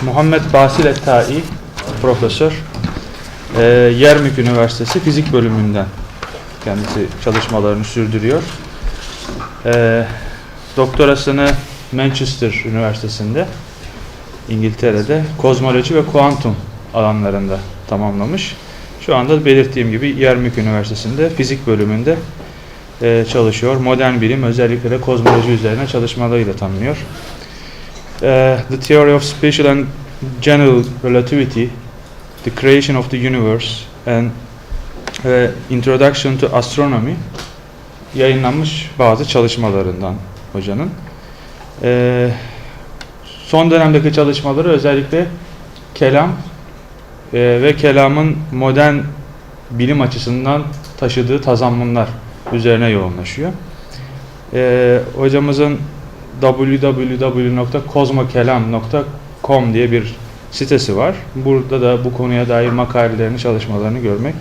Muhammed Basil Ettai, profesör, Yermük Üniversitesi Fizik Bölümünden kendisi çalışmalarını sürdürüyor. Doktorasını Manchester Üniversitesi'nde, İngiltere'de kozmoloji ve kuantum alanlarında tamamlamış. Şu anda belirttiğim gibi Yermük Üniversitesi'nde fizik bölümünde çalışıyor. Modern bilim, özellikle de kozmoloji üzerine çalışmalarıyla tanınıyor. The Theory of Special and General Relativity, The Creation of the Universe and Introduction to Astronomy yayınlanmış bazı çalışmalarından hocanın. Son dönemdeki çalışmaları özellikle kelam ve kelamın modern bilim açısından taşıdığı tazammunlar üzerine yoğunlaşıyor. Hocamızın www.kozmokelam.com diye bir sitesi var. Burada da bu konuya dair makalelerini, çalışmalarını görmek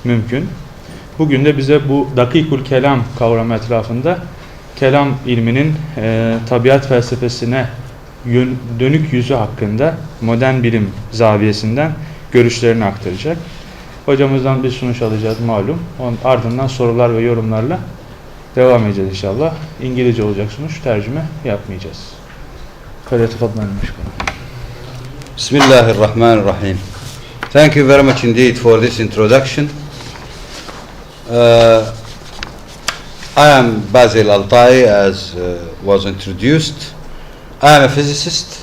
mümkün. Bugün de bize bu dakikul kelam kavramı etrafında kelam ilminin tabiat felsefesine dönük yüzü hakkında modern bilim zaviyesinden görüşlerini aktaracak. Hocamızdan bir sunuş alacağız malum. Onun ardından sorular ve yorumlarla devam edeceğiz inşallah. İngilizce olacak sunuş, tercüme yapmayacağız. Bismillahirrahmanirrahim. Thank you very much indeed for this introduction. I am Basil Altai, as was introduced. I am a physicist.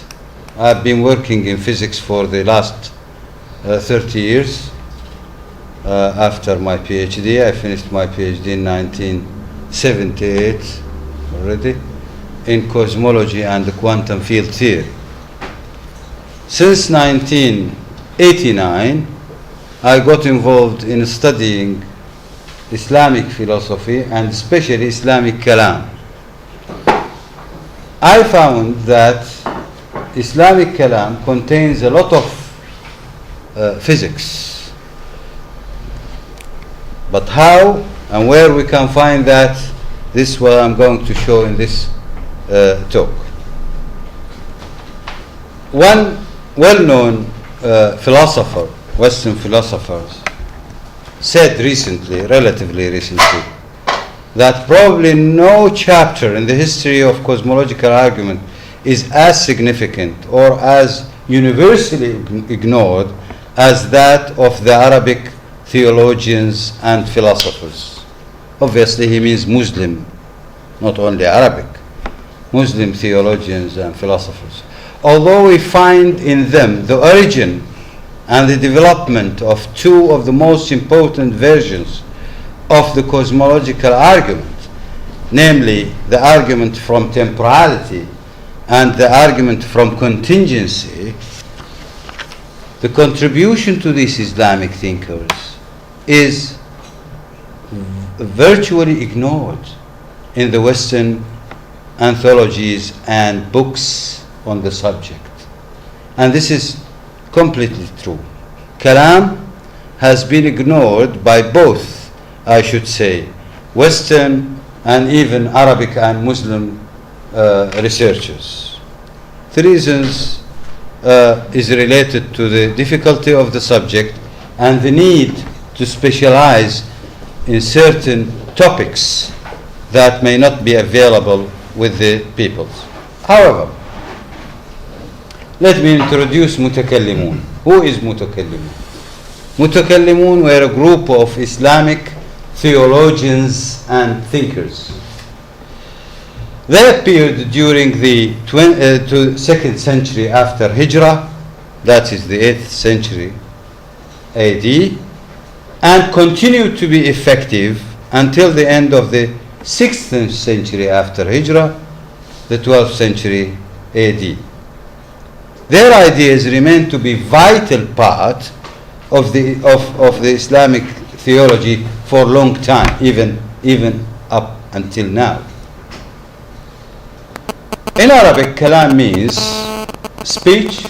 I have been working in physics for the last 30 years. After my PhD, I finished my PhD in 1978 already in cosmology and quantum field theory. Since 1989, I got involved in studying Islamic philosophy and especially Islamic Kalam. I found that Islamic Kalam contains a lot of physics. But how and where we can find that, this is what I'm going to show in this talk. One well-known philosopher, Western philosophers, said recently, relatively recently, that probably no chapter in the history of cosmological argument is as significant or as universally ignored as that of the Arabic theologians and philosophers. Obviously he means Muslim, not only Arabic, Muslim theologians and philosophers. Although we find in them the origin and the development of two of the most important versions of the cosmological argument, namely the argument from temporality and the argument from contingency, the contribution to these Islamic thinkers is virtually ignored in the Western anthologies and books on the subject. And this is completely true. Kalam has been ignored by both, I should say, Western and even Arabic and Muslim researchers. The reasons is related to the difficulty of the subject and the need to specialize in certain topics that may not be available with the peoples. However, let me introduce Mutakallimun. Who is Mutakallimun? Mutakallimun were a group of Islamic theologians and thinkers. They appeared during the 2nd century after Hijrah, that is the 8th century AD, and continued to be effective until the end of the 6th century after Hijrah, the 12th century AD. Their ideas remain to be vital part of the Islamic theology for a long time, even up until now. In Arabic, kalam means speech.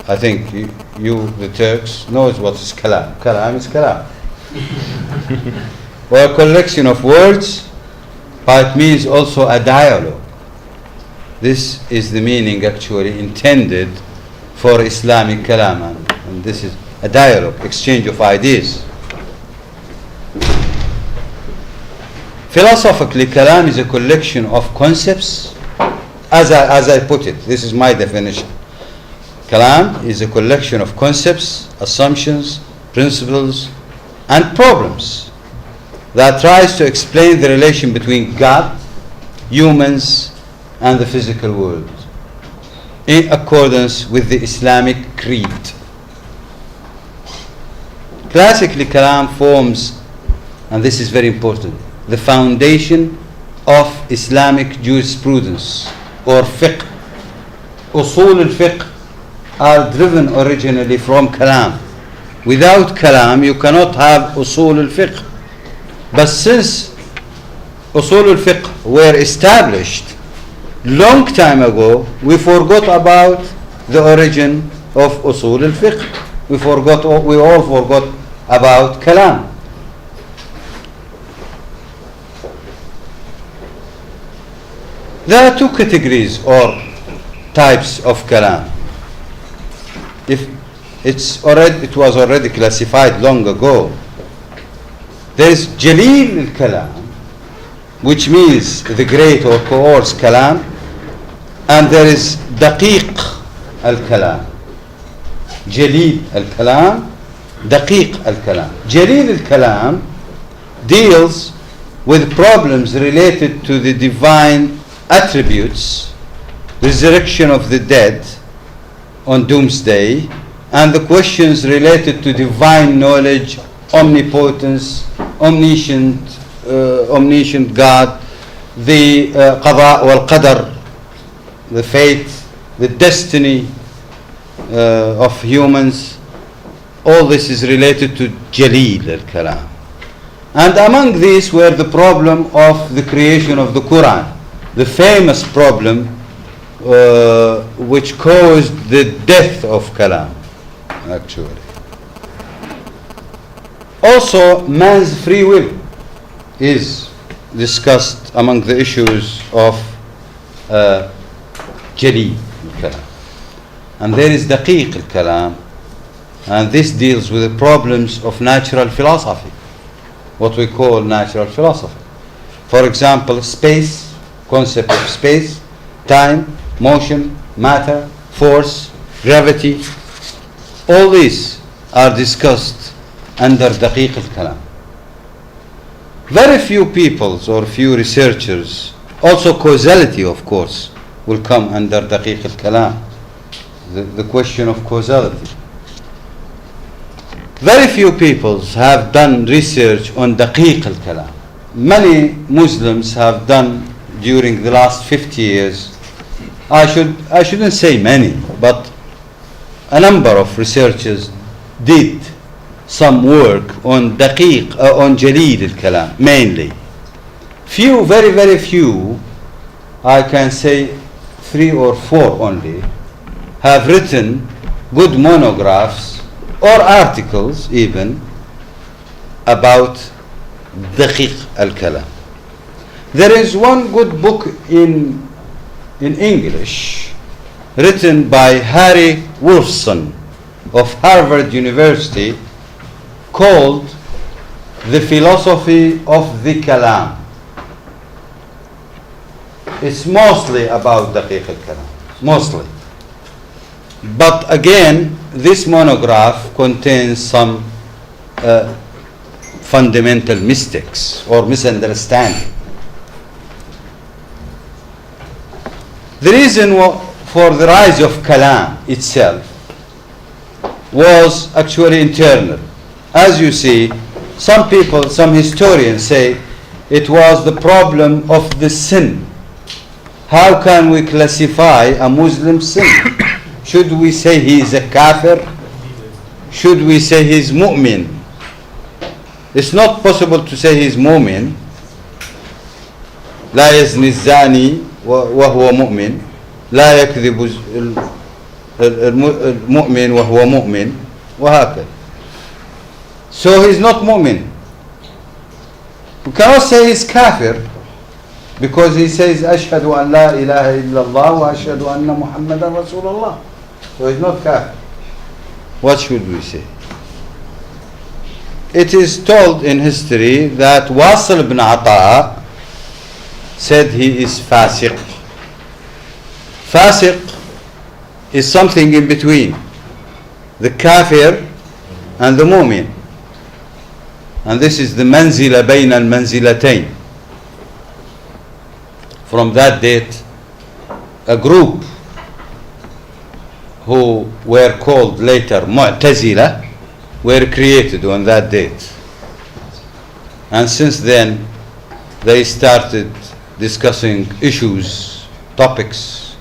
I think you the Turks, knows what is kalam. Kalam is kalam. or a collection of words, but it means also a dialogue. This is the meaning actually intended for Islamic kalam, and this is a dialogue, exchange of ideas. Philosophically, kalam is a collection of concepts, as I put it. This is my definition. Kalam is a collection of concepts, assumptions, principles, and problems that tries to explain the relation between God, humans, and the physical world in accordance with the Islamic creed. Classically, kalam forms, and this is very important, the foundation of Islamic jurisprudence or fiqh. Usul al-fiqh are driven originally from kalam. Without kalam, you cannot have usul al-fiqh. But since usul al-fiqh were established long time ago, we forgot about the origin of usul al-fiqh. We all forgot about kalam. There are two categories or types of kalam. If it was already classified long ago. There is Jaleel al-Kalam, which means the great or coarse kalam, and there is Daqiq al-Kalam. Jaleel al-Kalam, Daqiq al-Kalam. Jaleel al-Kalam deals with problems related to the divine attributes, resurrection of the dead on doomsday, and the questions related to divine knowledge, omnipotence, omniscient God, the qada wal qadar, the fate, the destiny of humans. All this is related to Jaleel al-Kalam. And among these were the problem of the creation of the Quran, the famous problem which caused the death of kalam, actually. Also, man's free will is discussed among the issues of Jaleel al-Kalam. And there is Daqiq al-Kalam, and this deals with the problems of natural philosophy, what we call natural philosophy. For example, space, concept of space, time, motion, matter, force, gravity. All these are discussed under Daqiq al-Kalam. Very few peoples or few researchers, also causality of course, will come under Daqiq al-Kalam, the question of causality. Very few peoples have done research on Daqiq al-Kalam. Many Muslims have done during the last 50 years. I shouldn't say many, but a number of researchers did some work on Daqiq, on Jaleel al-Kalam, mainly. Few, very, very few, I can say 3 or 4 only, have written good monographs or articles even about Daqiq al-Kalam. There is one good book in English written by Harry Wolfson of Harvard University called The Philosophy of the Kalam. It's mostly about Daqiq al-Kalam, mostly. But again, this monograph contains some fundamental mistakes or misunderstanding. The reason for the rise of Kalam itself was actually internal. As you see, some people, some historians say it was the problem of the sin. How can we classify a Muslim sin? Should we say he is a kafir? Should we say he is mu'min? It's not possible to say he is mu'min. لا يزني الزاني وهو مؤمن، لا يكذب المؤمن وهو مؤمن، وهكذا. So he is not mu'min. We cannot say he's kafir because he says ashhadu an la ilaha illallah wa ashhadu anna Muhammadan Rasulullah. So he's not kafir. What should we say? It is told in history that Wasil ibn Ata said he is fasiq. Fasiq is something in between the kafir and the mu'min. And this is the manzila bayna al-manzilatayn. From that date, a group who were called later Mu'tazila were created on that date. And since then, they started discussing issues, topics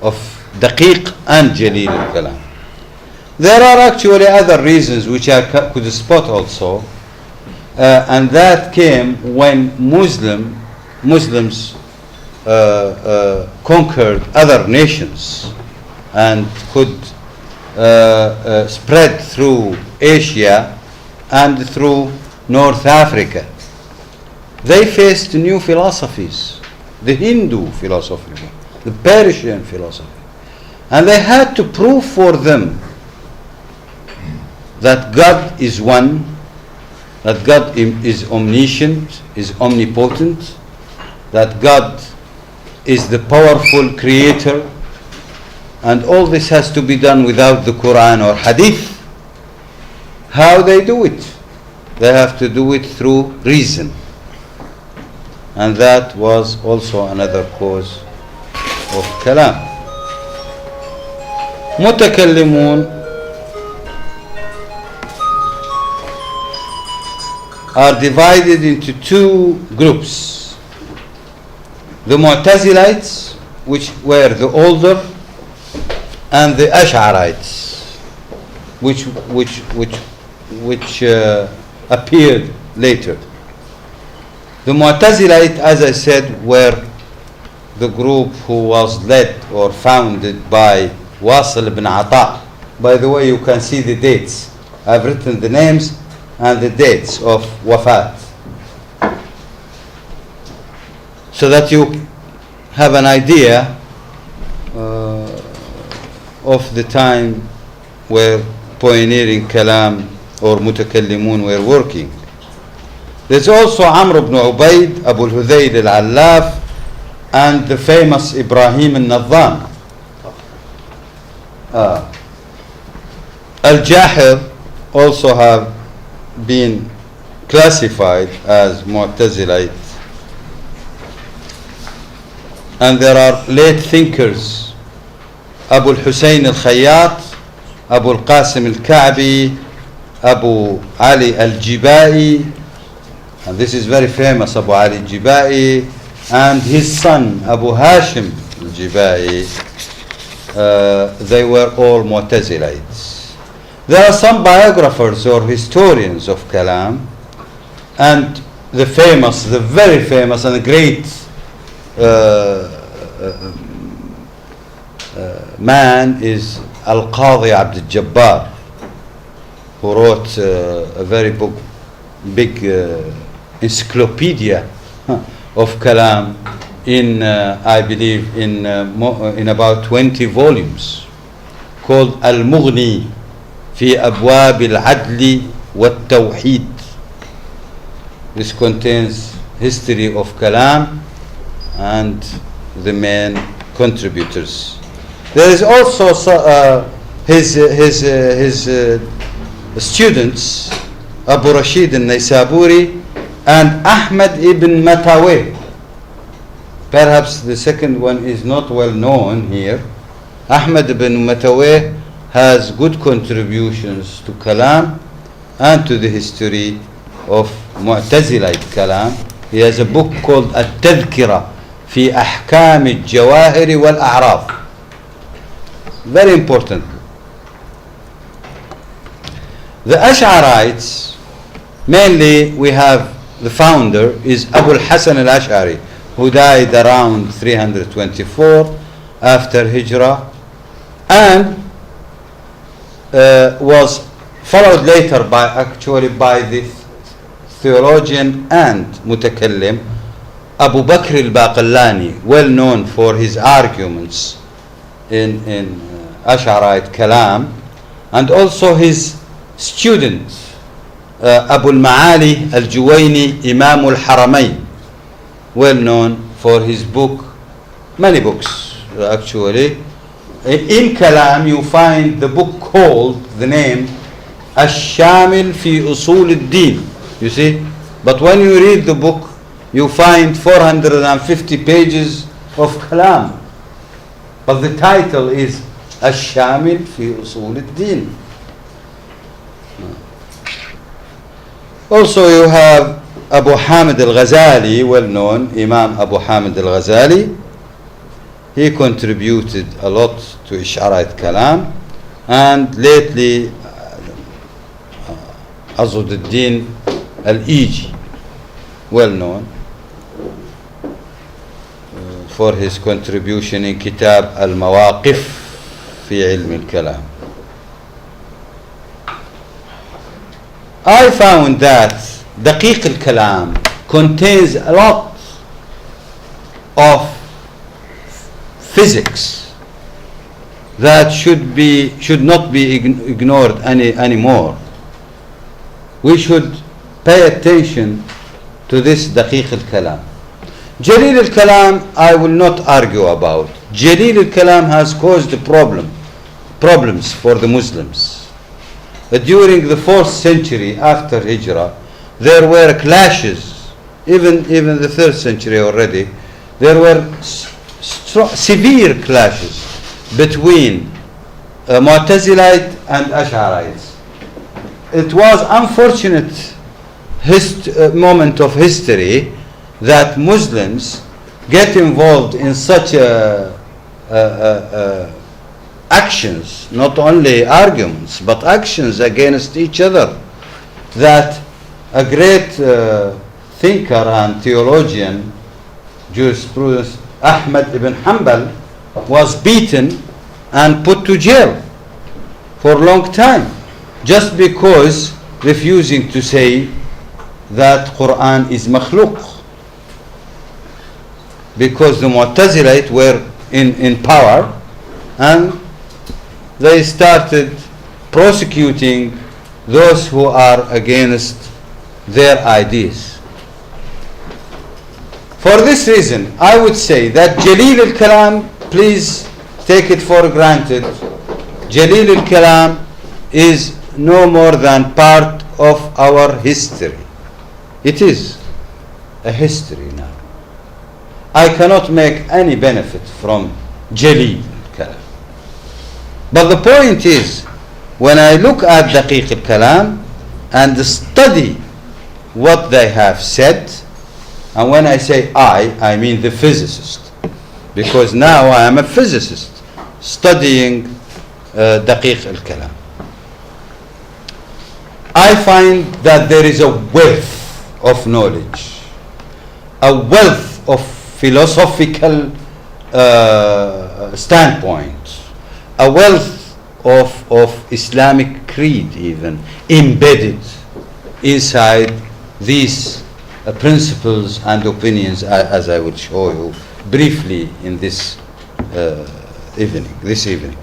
of daqiq and jalil al-kalam. There are actually other reasons which I could spot also, and that came when Muslims conquered other nations and could spread through Asia and through North Africa. They faced new philosophies, the Hindu philosophy, the Persian philosophy, and they had to prove for them that God is one, that God is omniscient, is omnipotent, that God is the powerful creator, and all this has to be done without the Quran or Hadith. How they do it? They have to do it through reason. And that was also another cause of kalam. Mutakallimun are divided into two groups. The Mu'tazilites, which were the older, and the Ash'arites, which appeared later. The Mu'tazilite, as I said, were the group who was led or founded by Wasil ibn Ata. By the way, you can see the dates. I've written the names and the dates of wafat, so that you have an idea of the time where pioneering kalam or mutakallimun were working. There's also Amr ibn Ubaid, Abu al-Hudayl al-Allaf, and the famous Ibrahim al-Nadhan. Al-Jahir also have been classified as Mu'tazilite. And there are late thinkers, Abu al-Husayn al-Khayyat, Abu al-Qasim al-Ka'bi, Abu Ali al-Jibai, and this is very famous, Abu Ali al-Jibai, and his son Abu Hashim al-Jibai. They were all Mu'tazilites. There are some biographers or historians of Kalam, and the very famous and great man is Al-Qadi Abd al-Jabbar, who wrote a very big encyclopedia of Kalam in, I believe, in about 20 volumes, called Al-Mughni في أبواب العدل والتوحيد. This contains history of Kalam and the main contributors. There is also his students, Abu Rashid al-Naysaburi and Ahmad ibn Mataweh. Perhaps the second one is not well known here. Ahmad ibn Mataweh has good contributions to Kalam and to the history of Mu'tazilite Kalam. He has a book called At-Tadhkira fi Ahkam al-Jawahir wal-A'raf. Very important. The Ash'arites, mainly we have the founder is Abu al-Hasan al-Ash'ari, who died around 324 after Hijrah, and was followed later by the theologian and mutakallim, Abu Bakr al-Baqillani, well known for his arguments in Ash'arite Kalam, and also his student, Abu al-Ma'ali al-Juwayni, Imam al-Haramayn, well known for his book, many books actually. In Kalam you find the book called, the name, Ash-Shamil fi Usul al-Din, you see. But when you read the book, you find 450 pages of Kalam. But the title is Ash-Shamil fi Usul al-Din. Also you have Abu Hamid al-Ghazali, well known, Imam Abu Hamid al-Ghazali. He contributed a lot to Ash'arite Kalam, and lately Azuddin al-Iji, well known for his contribution in Kitab al-Mawaqif fi ilm al-Kalam. I found that Daqiq al-Kalam contains a lot of physics that should not be ignored anymore. We should pay attention to this Daqiq al-Kalam. Jalil al-Kalam I will not argue about. Jalil al-Kalam has caused problems for the Muslims. During the 4th century after Hijrah, there were clashes, even the 3rd century already, there were severe clashes between Mu'tazilite and Ash'arites. It was unfortunate moment of history that Muslims get involved in such actions, not only arguments, but actions against each other, that a great thinker and theologian, jurisprudence, Ahmad ibn Hanbal, was beaten and put to jail for a long time, just because refusing to say that Quran is makhluq, because the Mu'tazilite were in power, and they started prosecuting those who are against their ideas. For this reason, I would say that Jalil al-Kalam, please take it for granted, Jalil al-Kalam is no more than part of our history. It is a history now. I cannot make any benefit from Jalil al-Kalam. But the point is, when I look at Daqiq al-Kalam and study what they have said, and when I say I mean the physicist, because now I am a physicist studying Daqiq al-Kalam, I find that there is a wealth of knowledge, a wealth of philosophical standpoint, a wealth of Islamic creed even embedded inside these principles and opinions, as I will show you briefly in this evening.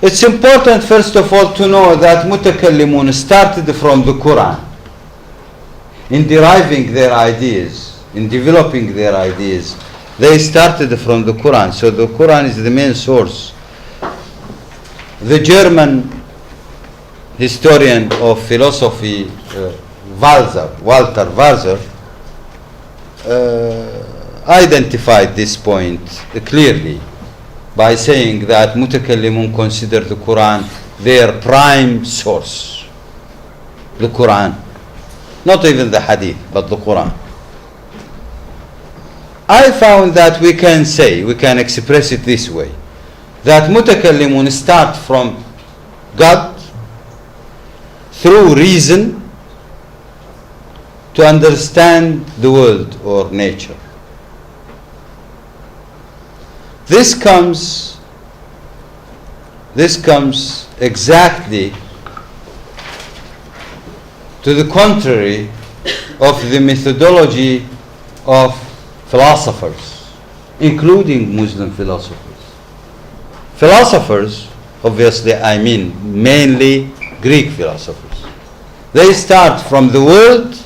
It's important first of all to know that Mutakallimun started from the Quran in deriving their ideas, in developing their ideas. They started from the Quran, so the Quran is the main source. The German historian of philosophy, Walter Walzer, identified this point clearly by saying that Mutakallimun consider the Quran their prime source. The Quran, not even the Hadith, but the Quran. I found that we can express it this way, that Mutakallimun start from God through reason to understand the world or nature. This comes exactly to the contrary of the methodology of philosophers, including Muslim philosophers. Philosophers, obviously I mean mainly Greek philosophers. They start from the world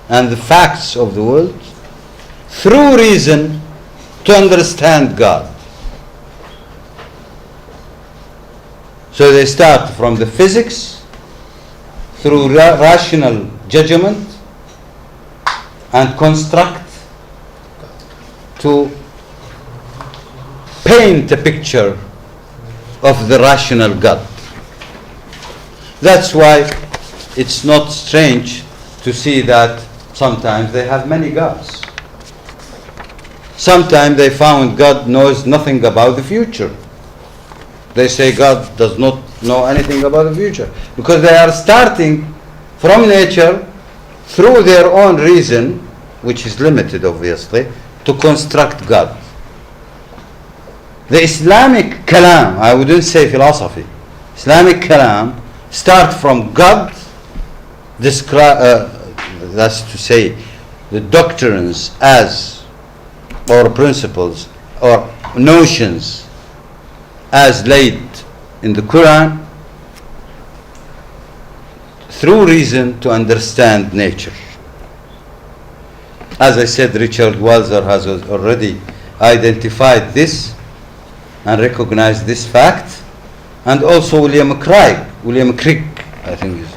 and the facts of the world through reason to understand God. So they start from the physics through rational judgment and construct to paint a picture of the rational God. That's why it's not strange to see that sometimes they have many gods. Sometimes they found God knows nothing about the future. They say God does not know anything about the future because they are starting from nature through their own reason, which is limited obviously, to construct God. The Islamic kalam, I wouldn't say philosophy, Islamic kalam start from God, that's to say the doctrines as or principles or notions as laid in the Quran through reason to understand nature. As I said, Richard Walzer has already identified this and recognized this fact, and also William Craig, I think is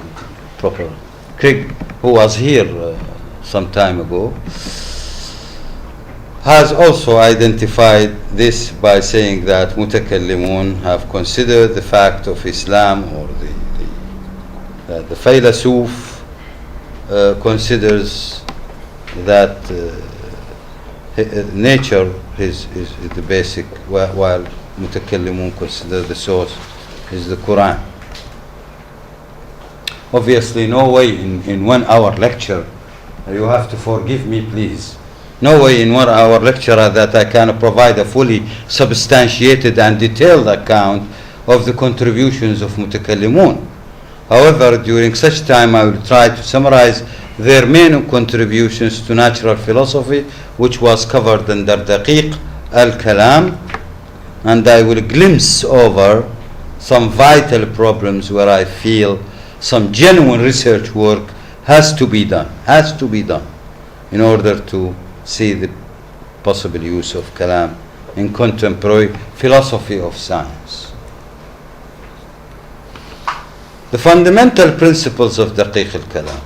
proper, Craig, who was here some time ago, has also identified this by saying that mutakallimun have considered the fact of Islam, or the philosoph considers that nature is the basic, while mutakallimun consider the source is the Quran. Obviously, no way in 1 hour lecture, you have to forgive me please, no way in 1 hour lecture that I can provide a fully substantiated and detailed account of the contributions of mutakallimun. However, during such time I will try to summarize their main contributions to natural philosophy, which was covered under Daqiq al-Kalam, and I will glimpse over some vital problems where I feel some genuine research work has to be done in order to see the possible use of Kalam in contemporary philosophy of science. The fundamental principles of Daqiq al-Kalam.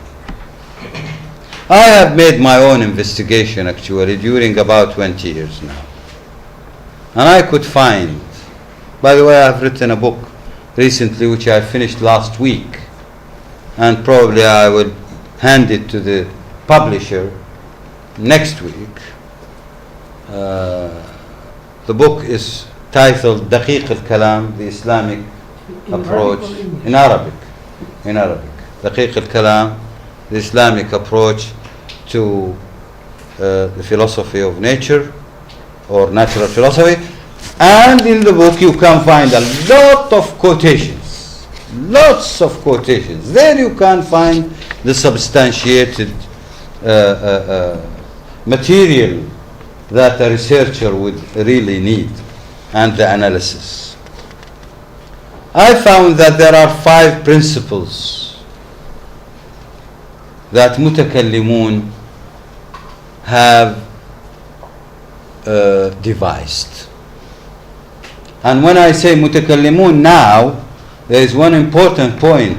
I have made my own investigation actually during about 20 years now. And I could find, by the way, I have written a book recently which I finished last week, and probably I will hand it to the publisher next week. The book is titled Daqiq al-Kalam, the Islamic approach, in Arabic. Daqiq al-Kalam, the Islamic approach to the philosophy of nature or natural philosophy. And in the book you can find a lot of quotations, lots of quotations. There you can find the substantiated material that a researcher would really need, and the analysis. I found that there are 5 principles that mutakallimun have devised. And when I say mutakallimun now, there is one important point.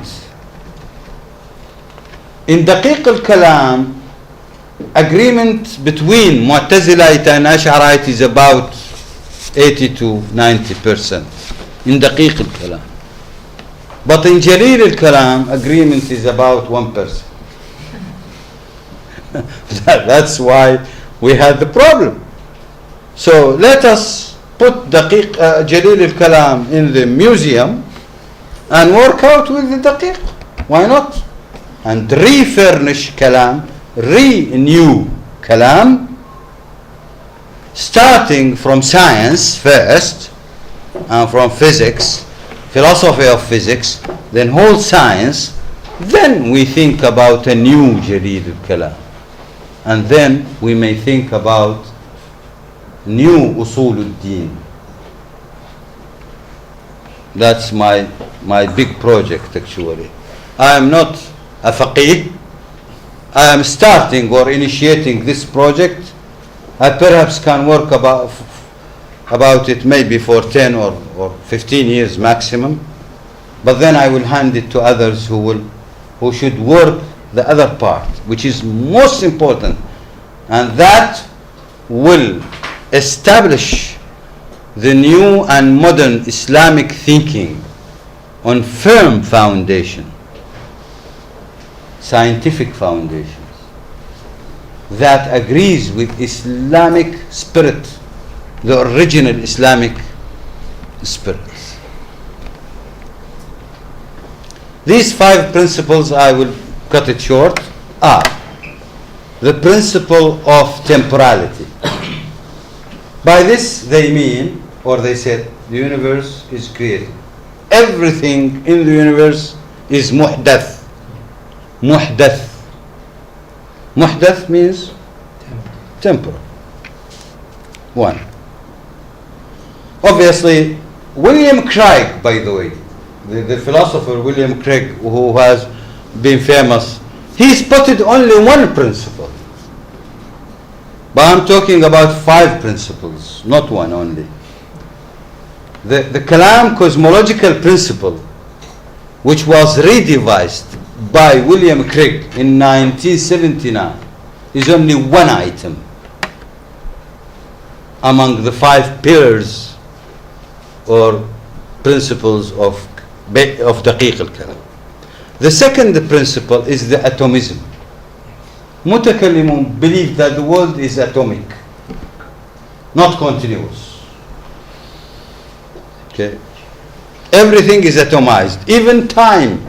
In Daqiq al-Kalam, agreement between Mu'tazilite and Ash'arite is about 80 to 90% in Daqiq al-Kalam. But in Jalil al-Kalam, agreement is about 1%. That's why we had the problem. So let us put Jalil al-Kalam in the museum and work out with the Daqiq. Why not? And refurnish Kalam, renew Kalam, starting from science first, and from physics, philosophy of physics, then whole science, then we think about a new جديد الكلام, and then we may think about new أصول الدين. That's my big project actually. I am not a faqih. I am starting or initiating this project. I perhaps can work about it maybe for 10 or 15 years maximum, but then I will hand it to others who should work the other part, which is most important, and that will establish the new and modern Islamic thinking on firm foundation, scientific foundations, that agrees with Islamic spirit, the original Islamic spirit. These 5 principles, I will cut it short, are the principle of temporality. By this they mean, or they said, the universe is created. Everything in the universe is muhdath. Muhdath. Muhdath means temporal. 1. Obviously, William Craig, by the way, the philosopher William Craig, who has been famous, he spotted only 1 principle. But I'm talking about 5 principles, not 1 only. The Kalam cosmological principle, which was redevised by William Craig in 1979, is only 1 item among the 5 pillars or principles of Daqiq al-Kalam. The second principle is the atomism. Mutakallimun believe that the world is atomic, not continuous. Okay? Everything is atomized, even time,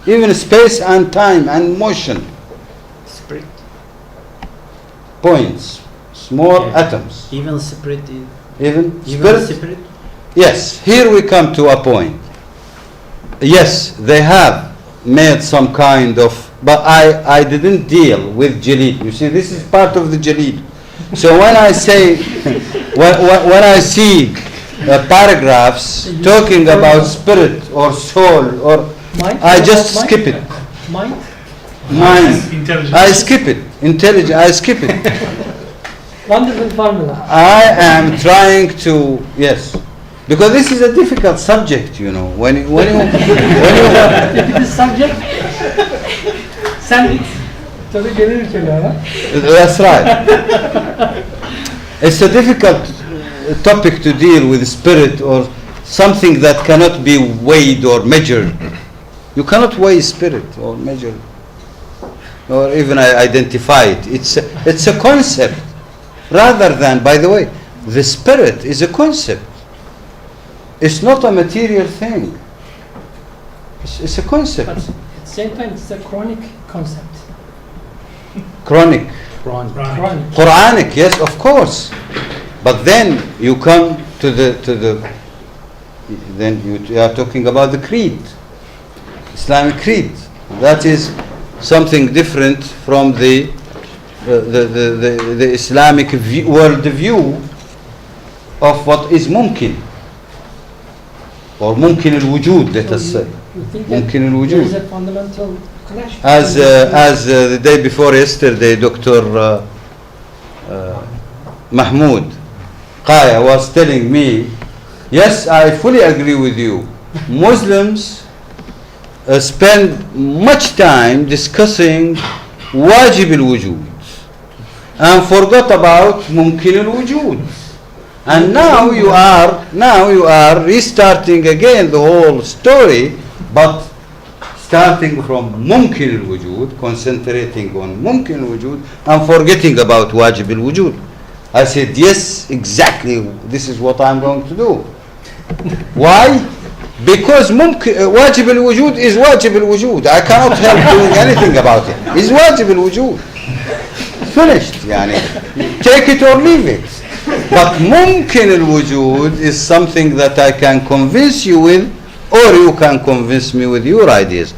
even space and time and motion. Spirit. Points, small atoms. Even spirit. Even Even spirit? spirit. Yes, here we come to a point. Yes, they have made some kind of, but I didn't deal with Jalid. You see, this is part of the Jalid. So when I say, when I see paragraphs talking about spirit or soul, or Mind? I just skip it. Mind? Mind. Intelligence. I skip it. Intelligence. I skip it. Wonderful formula. I am trying to, yes, because this is a difficult subject, you know. When you If it is subject, send it to the general children. That's right. It's a difficult topic to deal with, spirit or something that cannot be weighed or measured. You cannot weigh spirit or measure or even identify it. It's a concept rather than, by the way, the spirit is a concept. It's not a material thing. It's a concept. But at the same time, it's a chronic concept. Chronic. Chronic. Quranic, yes, of course. But then you come to the then you are talking about the creed, Islamic creed. That is something different from the Islamic world view of what is mumkin or mumkin al-wujud, let us say. You think that Mumkin there al-wujud. is a fundamental clash? As the day before yesterday, Dr. Mahmoud Qaya was telling me, yes, I fully agree with you. Muslims spend much time discussing wajib al-wujud and forgot about mumkin al-wujud. And now you are restarting again the whole story, but starting from mumkin al-wujud, concentrating on mumkin al-wujud and forgetting about wajib al-wujud. I said, yes, exactly, this is what I'm going to do. Why? Because wajib al-wujud is wajib al-wujud. I cannot help doing anything about it. It's wajib al-wujud. Finished, yani. Take it or leave it. But mumkin al-wujud is something that I can convince you with, or you can convince me with your ideas.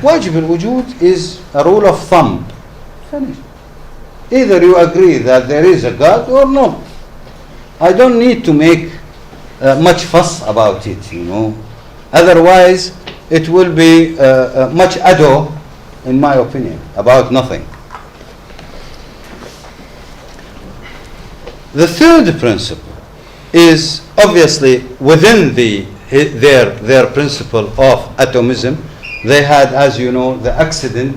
واجب الوجود is a rule of thumb. Finished. Either you agree that there is a God or not. I don't need to make much fuss about it, you know. Otherwise, it will be much ado, in my opinion, about nothing. The third principle is obviously within their principle of atomism. They had, as you know, the accident,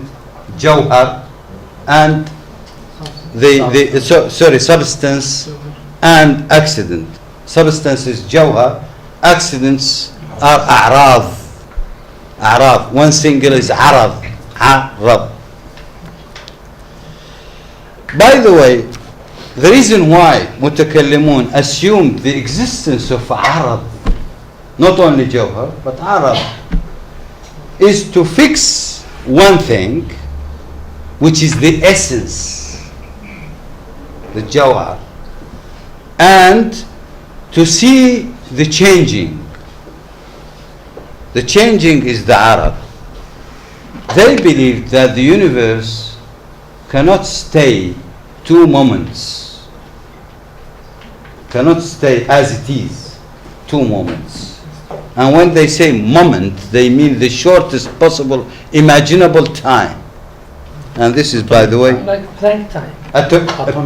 jawhar, and substance and accident. Substance is jawhar, accidents are a'rad. A'rad. One single is arad. Arad. By the way, the reason why mutakallimun assumed the existence of arad, not only jawhar, but arad, is to fix one thing, which is the essence, the jawhar, and to see the changing. The changing is the arad. They believe that the universe cannot stay 2 moments, cannot stay as it is 2 moments. And when they say moment, they mean the shortest possible imaginable time. And this is, by the way, Like blank time.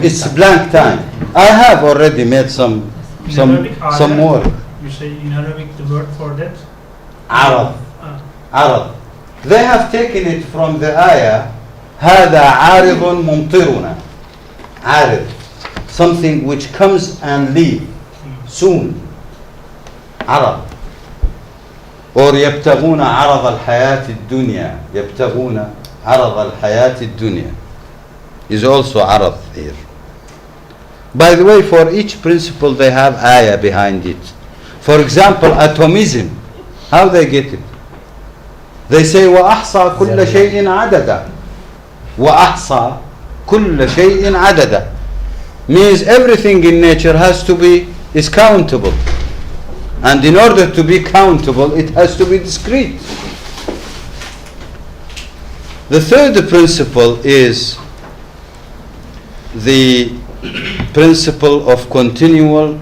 it's blank time. I have already made some more. You say in Arabic the word for that? Arab. Arab. They have taken it from the ayah, هذا عارض ممطرنا. عارض. Something which comes and leaves soon. Arab. Or يبتغون عرض الحياة الدنيا. يبتغون عرض الحياة الدنيا is also عرض here. By the way, for each principle they have ayah behind it. For example, atomism, how they get it? They say وأحصى كل شيء عددا. وأحصى كل شيء عددا means everything in nature is countable. And in order to be countable, it has to be discrete. The third principle is the principle of continued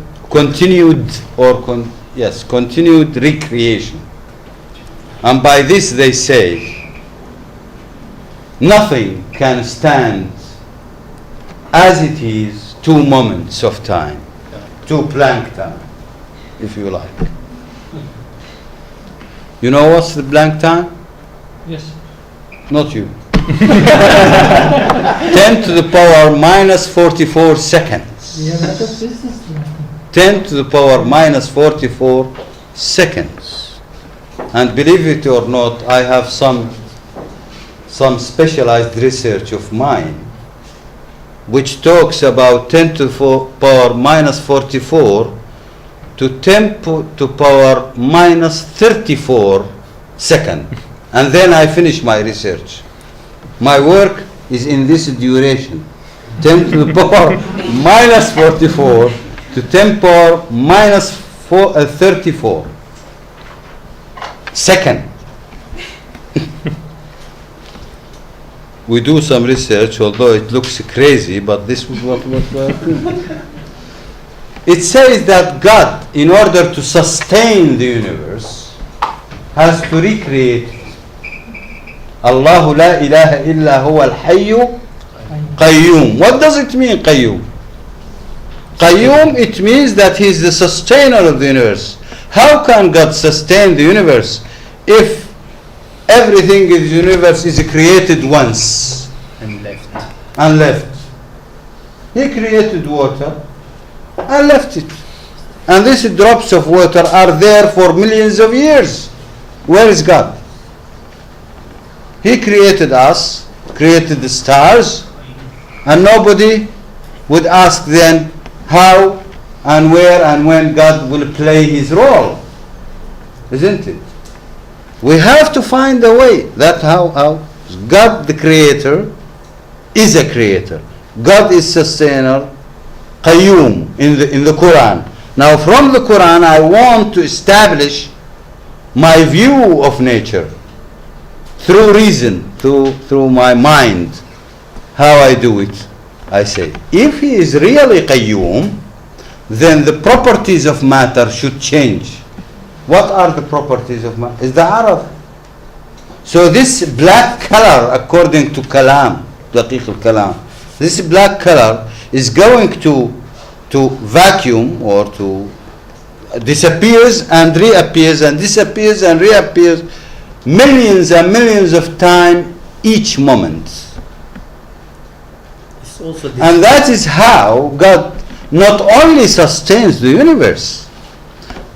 recreation. And by this they say nothing can stand as it is 2 moments of time, 2 blank time, if you like. You know what's the blank time? Yes. Not you. 10 to the power minus 44 seconds. We have had a business. 10 to the power minus 44 seconds. And believe it or not, I have some specialized research of mine which talks about 10 to the power minus 44 to 10 to the power minus 34 second. And then I finish my research. My work is in this duration. 10 to the power minus 44 to 10 power minus 34 second. We do some research, although it looks crazy, but this is what we are doing. It says that God, in order to sustain the universe, has to recreate Allahu la ilaha illa huwa al-hayyu qayyum. What does it mean, qayyum? Qayyum, it means that he is the sustainer of the universe. How can God sustain the universe if everything in the universe is created once and left? He created water and left it. And these drops of water are there for millions of years. Where is God? He created us, created the stars, and nobody would ask then how and where and when God will play his role. Isn't it? We have to find a way. That's how God the creator is a creator. God is sustainer, qayyum in the Quran. Now from the Quran I want to establish my view of nature. through reason, through my mind, how I do it, I say, if he is really qayyum, then the properties of matter should change. What are the properties of matter? Is the Arab. So this black color, according to Kalam, Daqiq al-Kalam, this black color is going to vacuum or to disappears and reappears and disappears and reappears millions and millions of times each moment. It's also And that is how God not only sustains the universe,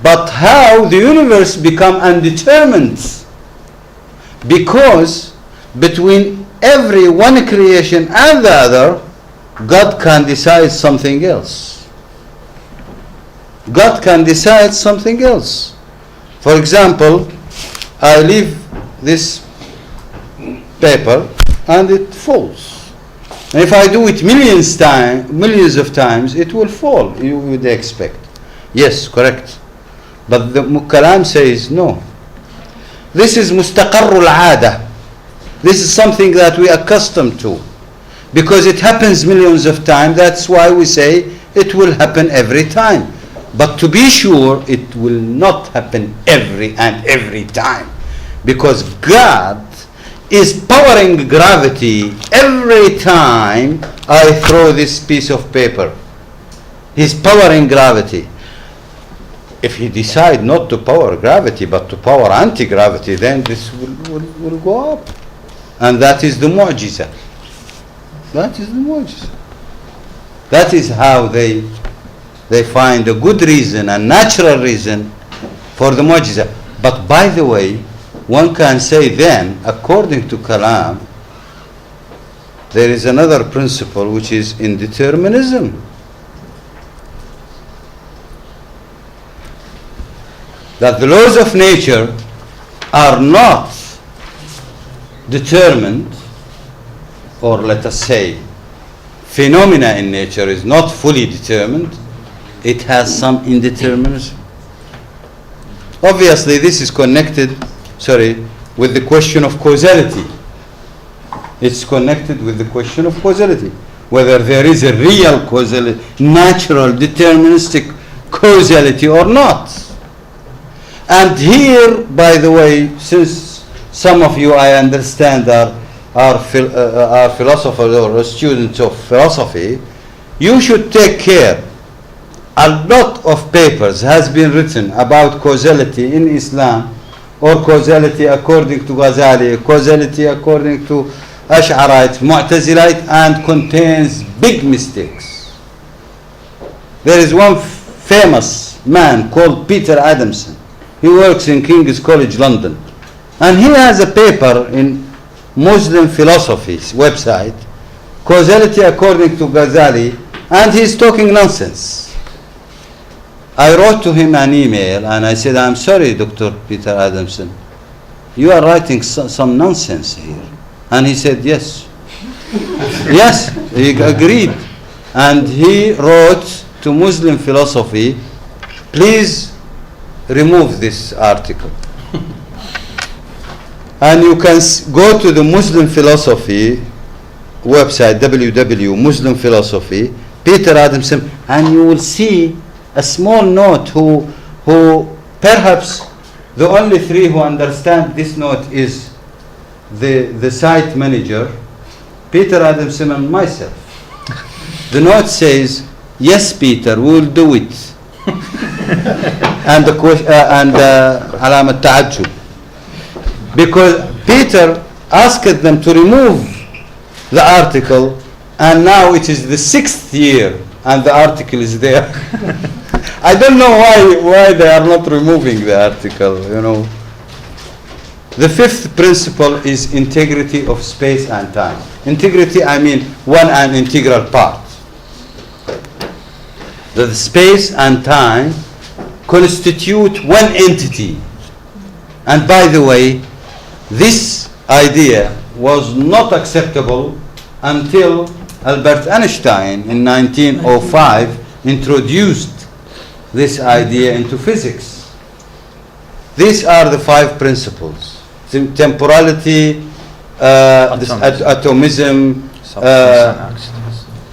but how the universe become undetermined, because between every one creation and the other, God can decide something else. God can decide something else. For example, I leave this paper and it falls. And if I do it millions of times, it will fall, you would expect. Yes, correct. But the Kalam says no. This is mustaqarrul aada. This is something that we are accustomed to. Because it happens millions of times, that's why we say it will happen every time. But to be sure, it will not happen every time. Because God is powering gravity every time I throw this piece of paper. He's powering gravity. If he decide not to power gravity but to power anti-gravity, then this will go up. And that is the mu'jiza. That is the mu'jiza. That is how they find a good reason, a natural reason for the mu'jiza. But by the way, one can say then, according to Kalam, there is another principle which is indeterminism. That the laws of nature are not determined, or let us say, phenomena in nature is not fully determined. It has some indeterminism. Obviously, this is connected, with the question of causality. It's connected with the question of causality. Whether there is a real causality, natural, deterministic causality or not. And here, by the way, since some of you, I understand, are philosophers or students of philosophy, you should take care. A lot of papers has been written about causality in Islam, or causality according to Ghazali, causality according to Ash'arite, Mu'tazilite, and contains big mistakes. There is one famous man called Peter Adamson. He works in King's College London, and he has a paper in Muslim Philosophy's website, Causality According to Ghazali, and he's talking nonsense. I wrote to him an email and I said, I'm sorry, Dr. Peter Adamson, you are writing some nonsense here. And he said, yes. Yes, he agreed. And he wrote to Muslim Philosophy, please remove this article. And you can go to the Muslim Philosophy website, www.Muslim Philosophy, Peter Adamson, and you will see a small note who perhaps the only three who understand this note is the site manager, Peter Adamson, and myself. The note says, yes, Peter, we will do it. And alamat ta'ajjub. Because Peter asked them to remove the article, and now it is the 6th year and the article is there. I don't know why they are not removing the article, you know. The 5th principle is integrity of space and time. Integrity, I mean one and integral part. That the space and time constitute one entity. And by the way, this idea was not acceptable until Albert Einstein in 1905 introduced this idea into physics. These are the 5 principles. temporality, this atomism,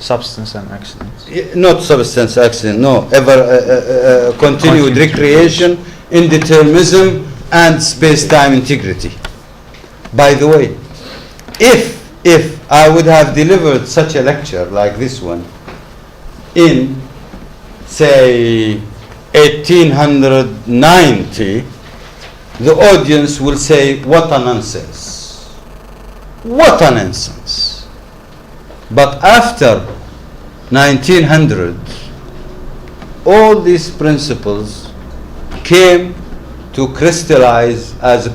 Substance and accidents. not substance accident, no, ever continued recreation, indeterminism, and space-time integrity. By the way, if I would have delivered such a lecture like this one in, say, 1890, the audience will say, what a nonsense. What a nonsense. But after 1900, all these principles came to crystallize as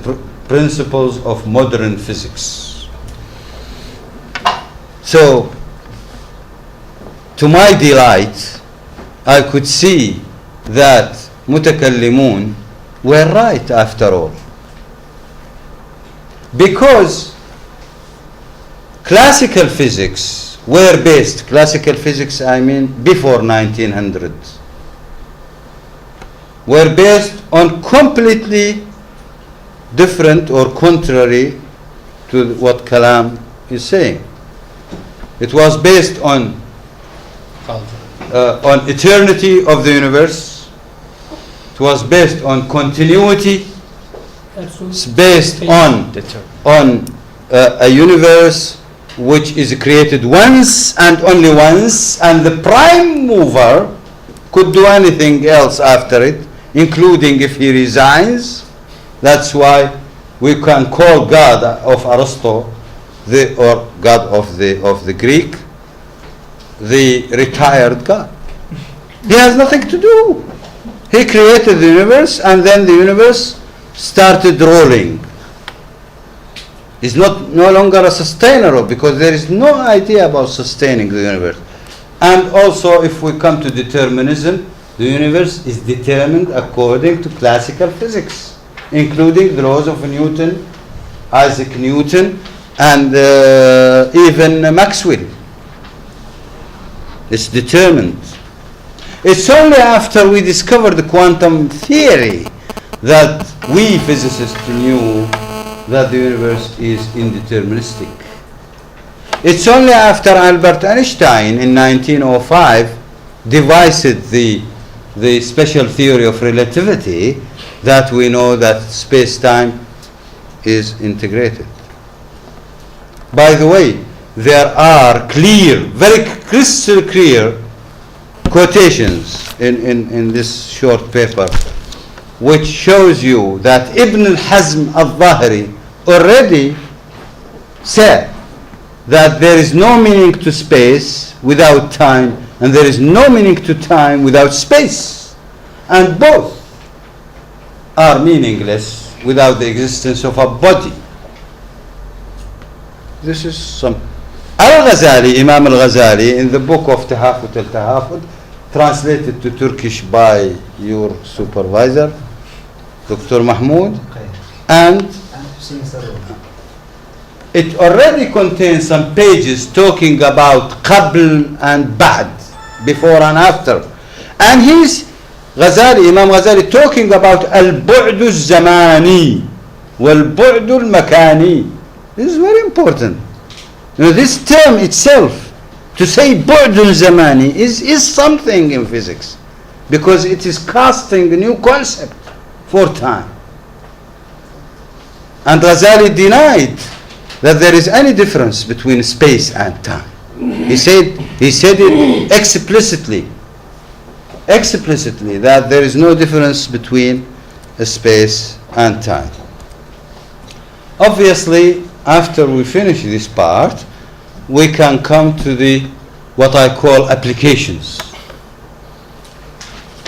principles of modern physics. So, to my delight, I could see that mutakallimun were right after all. Because classical physics were based, classical physics I mean before 1900, were based on completely different or contrary to what Kalam is saying. It was based on eternity of the universe. It was based on continuity. It's based on a universe which is created once and only once, and the prime mover could do anything else after it, including if he resigns. That's why we can call God of Aristotle, or God of the Greek, the retired God. He has nothing to do. He created the universe, and then the universe started rolling. It's no longer a sustainer, because there is no idea about sustaining the universe. And also, if we come to determinism, the universe is determined according to classical physics, including the laws of Newton, Isaac Newton, and even Maxwell. It's determined. It's only after we discovered the quantum theory that we physicists knew that the universe is indeterministic. It's only after Albert Einstein in 1905 devised the special theory of relativity that we know that space-time is integrated. By the way, there are clear, very crystal clear quotations in this short paper which shows you that Ibn al-Hazm al-Zahiri already said that there is no meaning to space without time, and there is no meaning to time without space, and both are meaningless without the existence of a body. This is some Al-Ghazali, Imam Al-Ghazali, in the book of Tahafut al-Tahafut, translated to Turkish by your supervisor, Dr. Mahmoud, and it already contains some pages talking about Qabl and Ba'd, before and after. And he's Ghazali, Imam Ghazali, talking about Al-Bu'd al-Zamani wal-Bu'd al-Makani. This is very important. You know, this term itself, to say Bu'd al-Zamani, is something in physics, because it is casting a new concept for time. And Ghazali denied that there is any difference between space and time. He said it explicitly that there is no difference between space and time. Obviously, after we finish this part, we can come to what I call applications.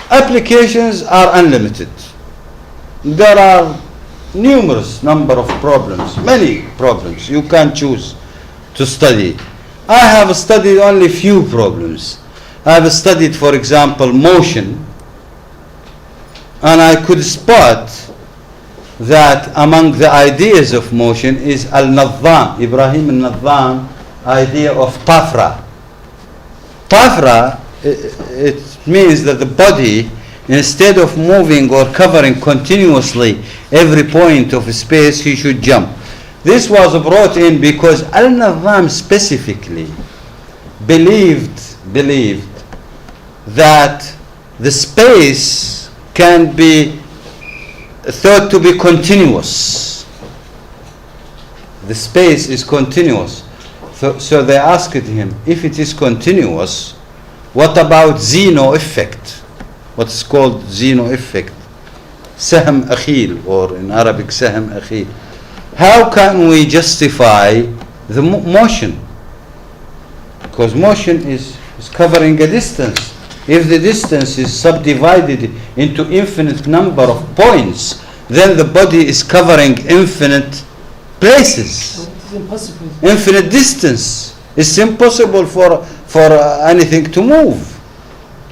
Applications are unlimited. There are numerous number of problems, many problems you can choose to study. I have studied only few problems. I have studied, for example, motion, and I could spot that among the ideas of motion is Al-Nadham, Ibrahim al-Nadham idea of Pafra. Pafra, it means that the body instead of moving or covering continuously every point of space, he should jump. This was brought in because Al-Nizam specifically believed that the space can be thought to be continuous. The space is continuous. So they asked him, if it is continuous, what about Zeno effect? What's called Zeno effect? Sahm Akhil, or in Arabic Sahm Akhil. How can we justify the motion? Because motion is covering a distance. If the distance is subdivided into infinite number of points, then the body is covering infinite places. So it is impossible. Infinite distance. It's impossible for anything to move.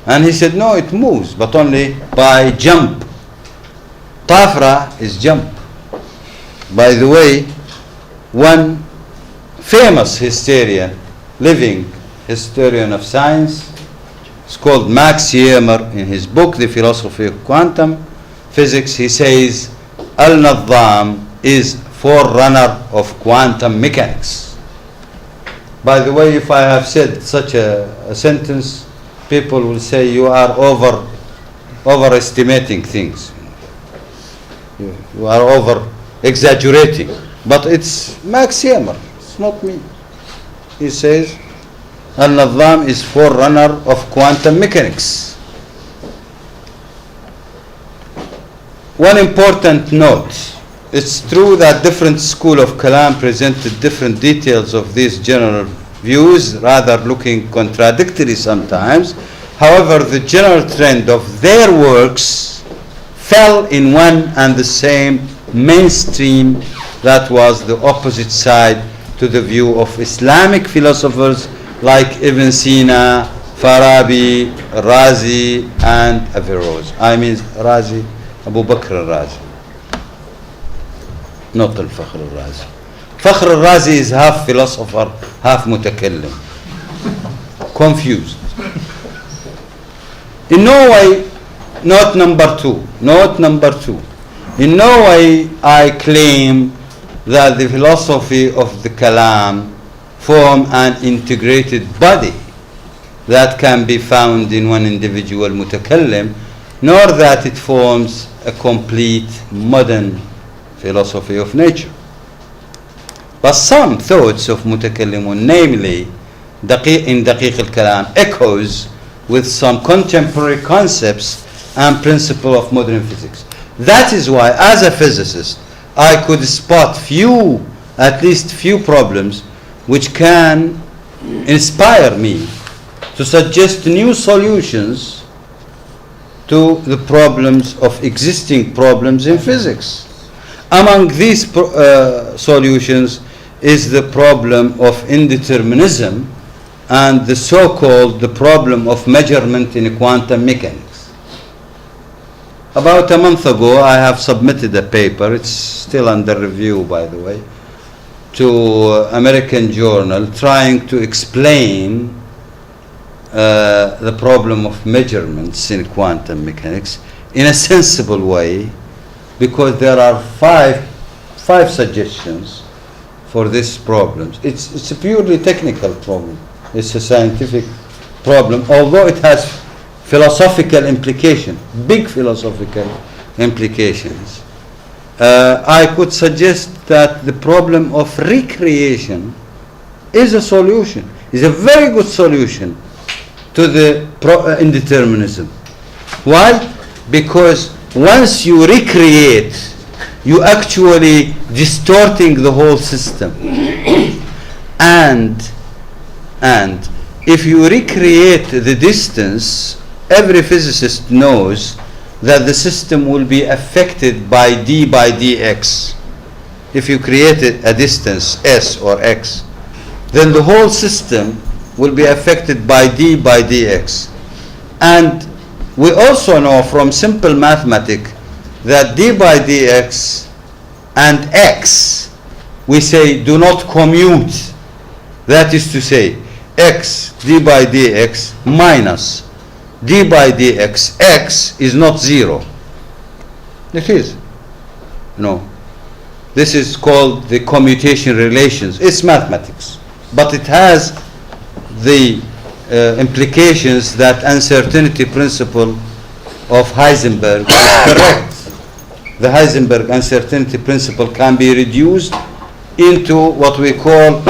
And he said, no, it moves, but only by jump. Tafra is jump. By the way, one famous historian, living historian of science, is called Max Yermer. In his book, The Philosophy of Quantum Physics, he says, Al-Nizam is forerunner of quantum mechanics. By the way, if I have said such a sentence, people will say you are overestimating things. You are over exaggerating. But it's Max Yermer, it's not me. He says Al-Nizam is forerunner of quantum mechanics. One important note: it's true that different school of Kalam presented different details of these general views, rather looking contradictory sometimes. However, the general trend of their works fell in one and the same mainstream, that was the opposite side to the view of Islamic philosophers like Ibn Sina, Farabi, Razi, and Averroes. I mean Razi, Abu Bakr al-Razi, not al-Fakhr al-Razi. Fakhr al-Razi is half philosopher, half mutakallim. Confused. In no way, note number two. In no way I claim that the philosophy of the Kalam form an integrated body that can be found in one individual mutakallim, nor that it forms a complete modern philosophy of nature. But some thoughts of mutakallimun, namely in Daqiq al-Kalam, echoes with some contemporary concepts and principles of modern physics. That is why, as a physicist, I could spot at least few problems which can inspire me to suggest new solutions to the problems of existing problems in physics. Among these solutions is the problem of indeterminism and the so-called the problem of measurement in quantum mechanics. About a month ago, I have submitted a paper, it's still under review by the way, to American journal trying to explain the problem of measurements in quantum mechanics in a sensible way, because there are five suggestions for these problems. It's a purely technical problem. It's a scientific problem, although it has philosophical implication, big philosophical implications. I could suggest that the problem of recreation is a solution, is a very good solution to the indeterminism. Why? Because once you recreate, you actually distorting the whole system. And if you recreate the distance, every physicist knows that the system will be affected by d by dx. If you created a distance s or x, then the whole system will be affected by d by dx. And we also know from simple mathematics that d by dx and x, we say, do not commute. That is to say, x d by dx minus d by dx, x is not 0. It is. No. This is called the commutation relations. It's mathematics, but it has the implications that uncertainty principle of Heisenberg is correct. The Heisenberg uncertainty principle can be reduced into what we call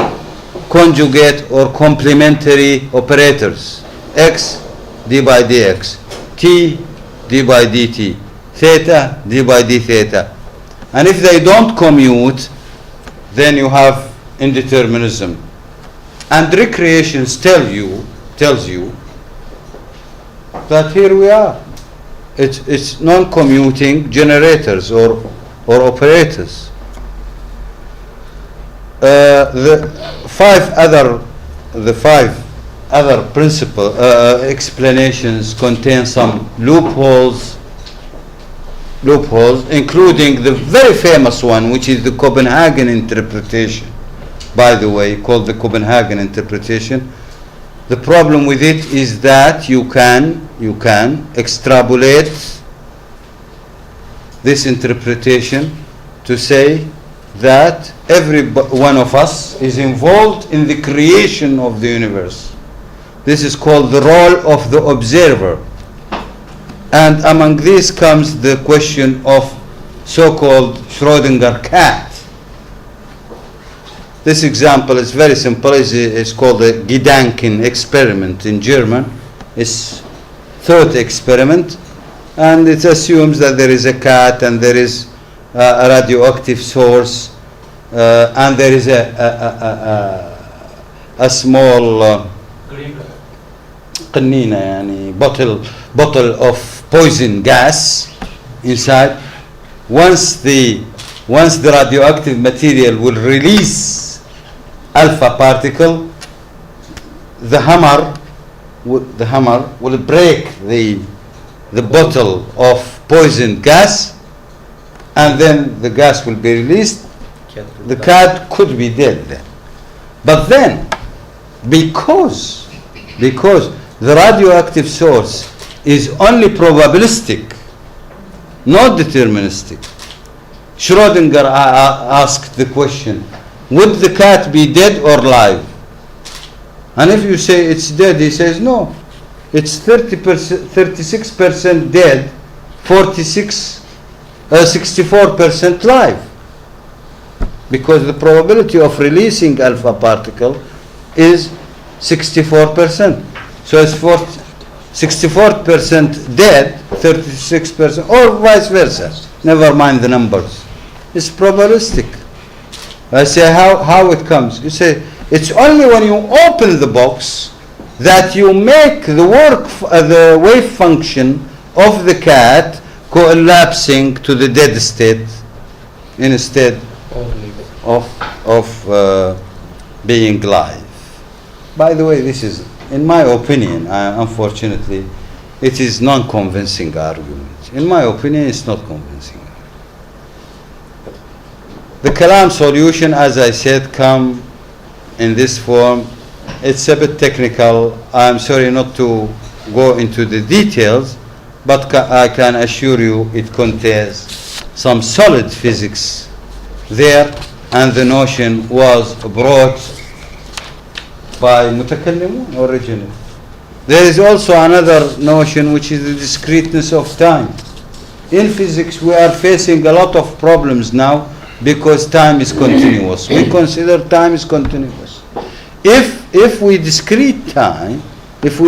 conjugate or complementary operators. X, d by dx, t, d by dt, theta, d by d theta. And if they don't commute, then you have indeterminism. And recreations tells you that here we are. It's non-commuting generators or operators. The five other principle explanations contain some loopholes, including the very famous one, which is the Copenhagen interpretation, by the way, called the Copenhagen interpretation. The problem with it is that you can extrapolate this interpretation to say that every one of us is involved in the creation of the universe. This is called the role of the observer. And among these comes the question of so-called Schrödinger cat. This example is very simple. It's called the Gedanken experiment in German. It's thought experiment, and it assumes that there is a cat and there is a radioactive source, and there is a small قنينة يعني bottle of poison gas inside. Once the radioactive material will release alpha particle, the hammer will break the bottle of poison gas, and then the gas will be released. The cat could be dead then. But then, because the radioactive source is only probabilistic, not deterministic, Schrödinger asked the question, would the cat be dead or alive? And if you say it's dead, he says no, it's 36% dead, 64% live, because the probability of releasing alpha particle is 64%. So it's 64% dead, 36%, or vice versa. Never mind the numbers. It's probabilistic. I say how it comes. You say it's only when you open the box that you make the wave function of the cat collapsing to the dead state instead of being live. By the way, this is, in my opinion, unfortunately, it is non-convincing argument. In my opinion, it's not convincing. The Kalam solution, as I said, come in this form. It's a bit technical. I'm sorry not to go into the details, but I can assure you it contains some solid physics there, and the notion was brought by mutakallimun originally. There is also another notion, which is the discreteness of time. In physics, we are facing a lot of problems now because time is continuous. We consider time is continuous. If we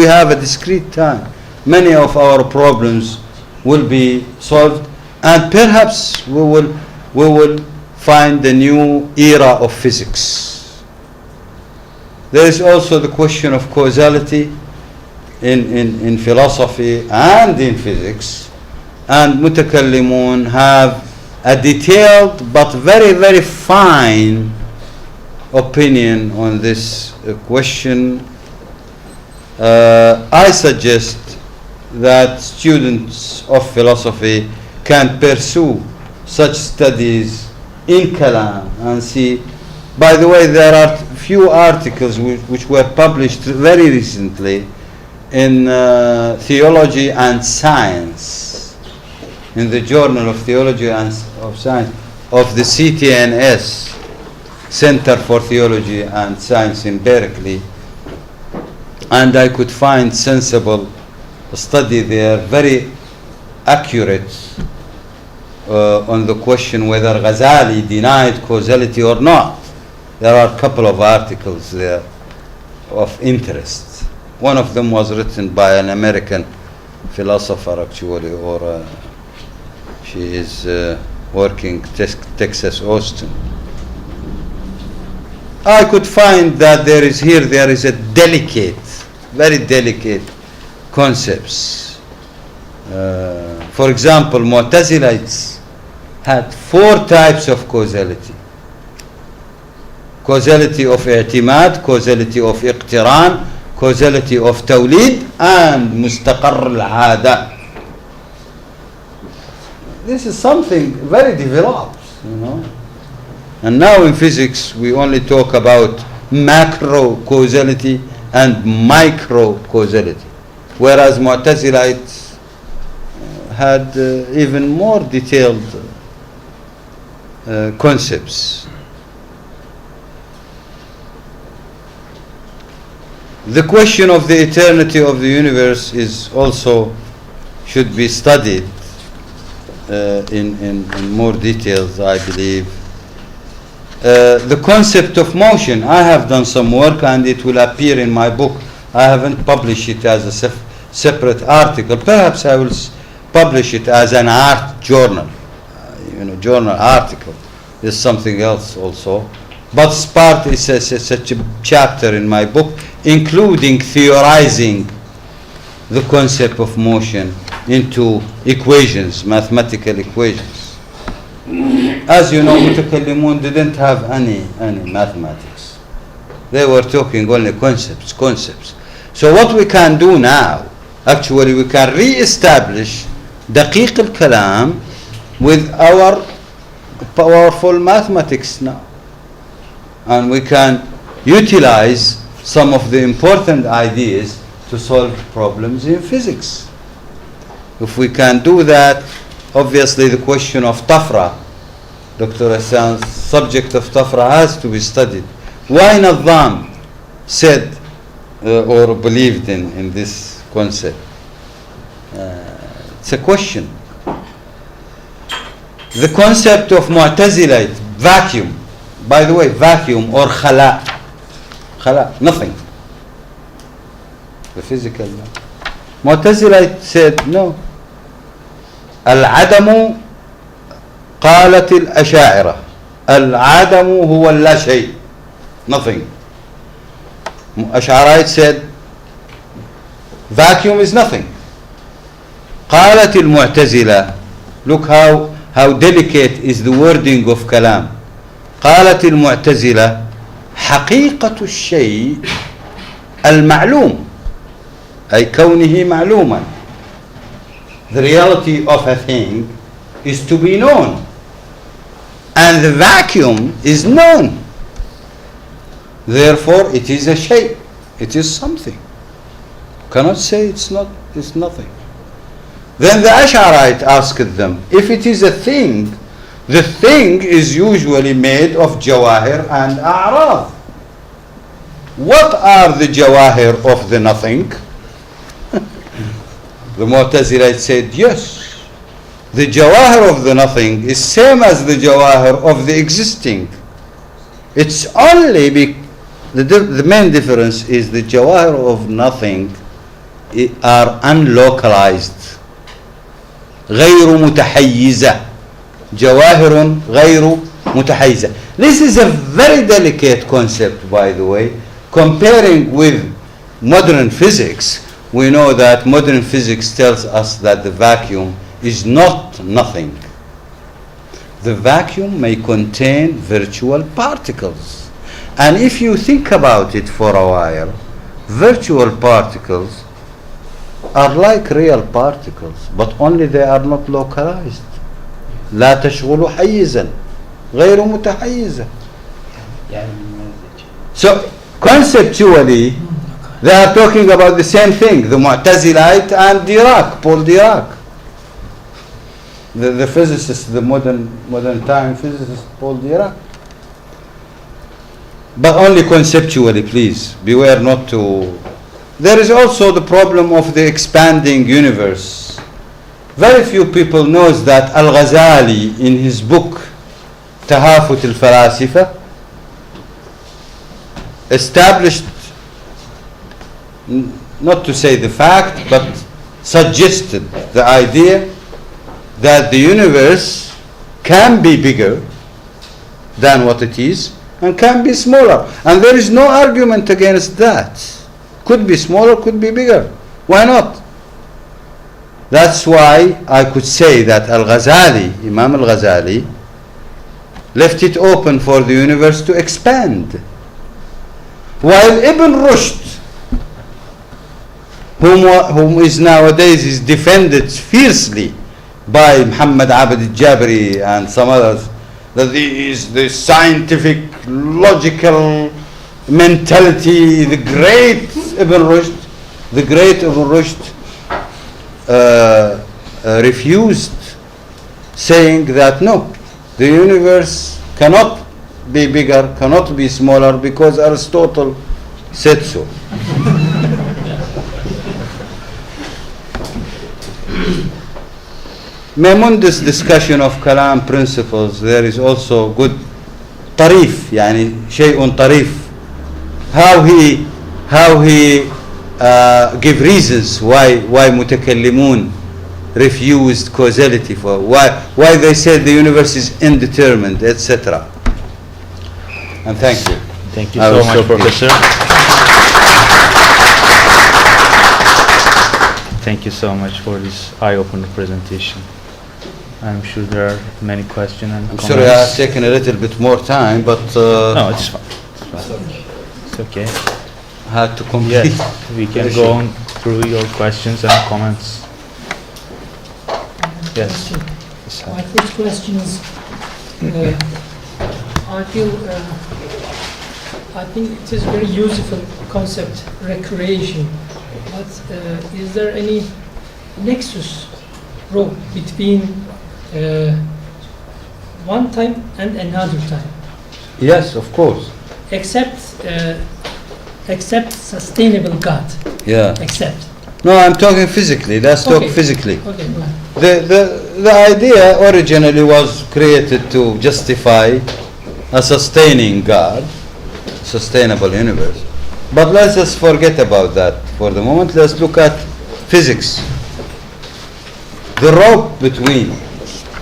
have a discrete time, many of our problems will be solved, and perhaps we will find a new era of physics. There is also the question of causality in philosophy and in physics, and mutakallimun have a detailed but very, very fine opinion on this question. I suggest that students of philosophy can pursue such studies in Kalam and see. By the way, there are few articles which were published very recently in Theology and Science, in the Journal of Theology and of Science of the CTNS, Center for Theology and Science in Berkeley, and I could find sensible study there, very accurate on the question whether Ghazali denied causality or not. There are a couple of articles there of interest. One of them was written by an American philosopher, actually, or she is working Texas, Austin. I could find that there is a delicate, very delicate concepts. For example, Mu'tazilites had 4 types of causality. Causality of i'timad, causality of iqtiran, causality of tawlid, and mustaqarr al-'ada. This is something very developed, you know. And now in physics we only talk about macro causality and micro causality, whereas Mu'tazilites had even more detailed concepts. The question of the eternity of the universe is also should be studied in more details, I believe. The concept of motion, I have done some work and it will appear in my book. I haven't published it as a separate article. Perhaps I will publish it as an art journal, journal article. There's something else also. But part is such a chapter in my book, including theorizing the concept of motion into equations, mathematical equations. As you know, Mutakallimun didn't have any mathematics. They were talking only concepts. So what we can do now, actually we can re-establish Daqiq al-Kalam with our powerful mathematics now. And we can utilize some of the important ideas to solve problems in physics. If we can do that, obviously the question of Tafra, Dr. Hassan's subject of Tafra, has to be studied. Why Nadham said or believed in this concept? It's a question. The concept of Mu'tazilite, vacuum. By the way, vacuum or khala, nothing. The physical. Mu'tazilite said no. العدم قالت الأشاعرة العدم هو اللا شيء, nothing. Ash'arite said vacuum is nothing. قالت المعتزلة, look how delicate is the wording of كلام. قالت المعتزلة حقيقة الشيء المعلوم أي كونه معلوما. The reality of a thing is to be known, and the vacuum is known. Therefore it is a shay, it is something. You cannot say it's nothing. Then the Ash'arite asked them, if it is a thing, the thing is usually made of jawahir and a'rad. What are the jawahir of the nothing? The Mu'tazilite said, yes, the jawahir of the nothing is same as the jawahir of the existing. It's only the main difference is the jawahir of nothing are unlocalized. غير متحيزة. جواهر غير متحيزة. This is a very delicate concept, by the way. Comparing with modern physics, we know that modern physics tells us that the vacuum is not nothing. The vacuum may contain virtual particles. And if you think about it for a while, virtual particles are like real particles, but only they are not localized. لا تشغل حيزا غير متحيزة. So conceptually They are talking about the same thing, the Mu'tazilite and Dirac, Paul Dirac. The physicist, the modern time physicist, Paul Dirac. But only conceptually, please. Beware not to... There is also the problem of the expanding universe. Very few people knows that Al-Ghazali, in his book Tahafut al-Falasifa, established, not to say the fact, but suggested the idea that the universe can be bigger than what it is and can be smaller. And there is no argument against that. Could be smaller, could be bigger. Why not? That's why I could say that Al-Ghazali, Imam Al-Ghazali, left it open for the universe to expand. While Ibn Rushd, whom is nowadays is defended fiercely by Muhammad Abd al-Jabri and some others, that is the scientific, logical mentality, the great Ibn Rushd refused, saying that no, the universe cannot be bigger, cannot be smaller, because Aristotle said so. Maimun's discussion of Kalam principles, there is also good tarif, يعني شيء طريف, how he give reasons why متكلمون refused causality, for why they said the universe is indeterminate, etc. And thank you. Thank you so much, Professor. Thank you so much for this eye-opening presentation. I'm sure there are many questions and I'm comments. sorry I've taken a little bit more time, but No, it's fine. It's okay. I had to complete. Yes, we can go on through your questions and comments. Yes. My first question is, I think it is a very useful concept, recreation. But is there any nexus rope between one time and another time? Yes, of course. Except sustainable God. Yeah. Except. No, I'm talking physically. Let's talk Okay. physically. Okay. The idea originally was created to justify a sustaining God, sustainable universe. But let's just forget about that for the moment. Let's look at physics. The rope between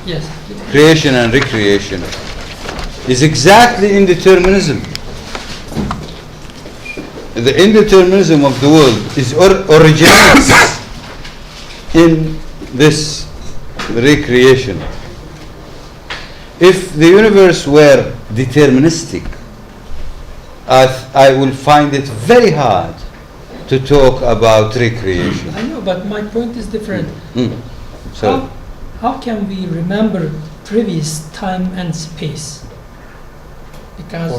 Yes. creation and recreation is exactly indeterminism. The indeterminism of the world is originates in this recreation. If the universe were deterministic, I will find it very hard to talk about recreation. I know, but my point is different. So, How can we remember previous time and space? Because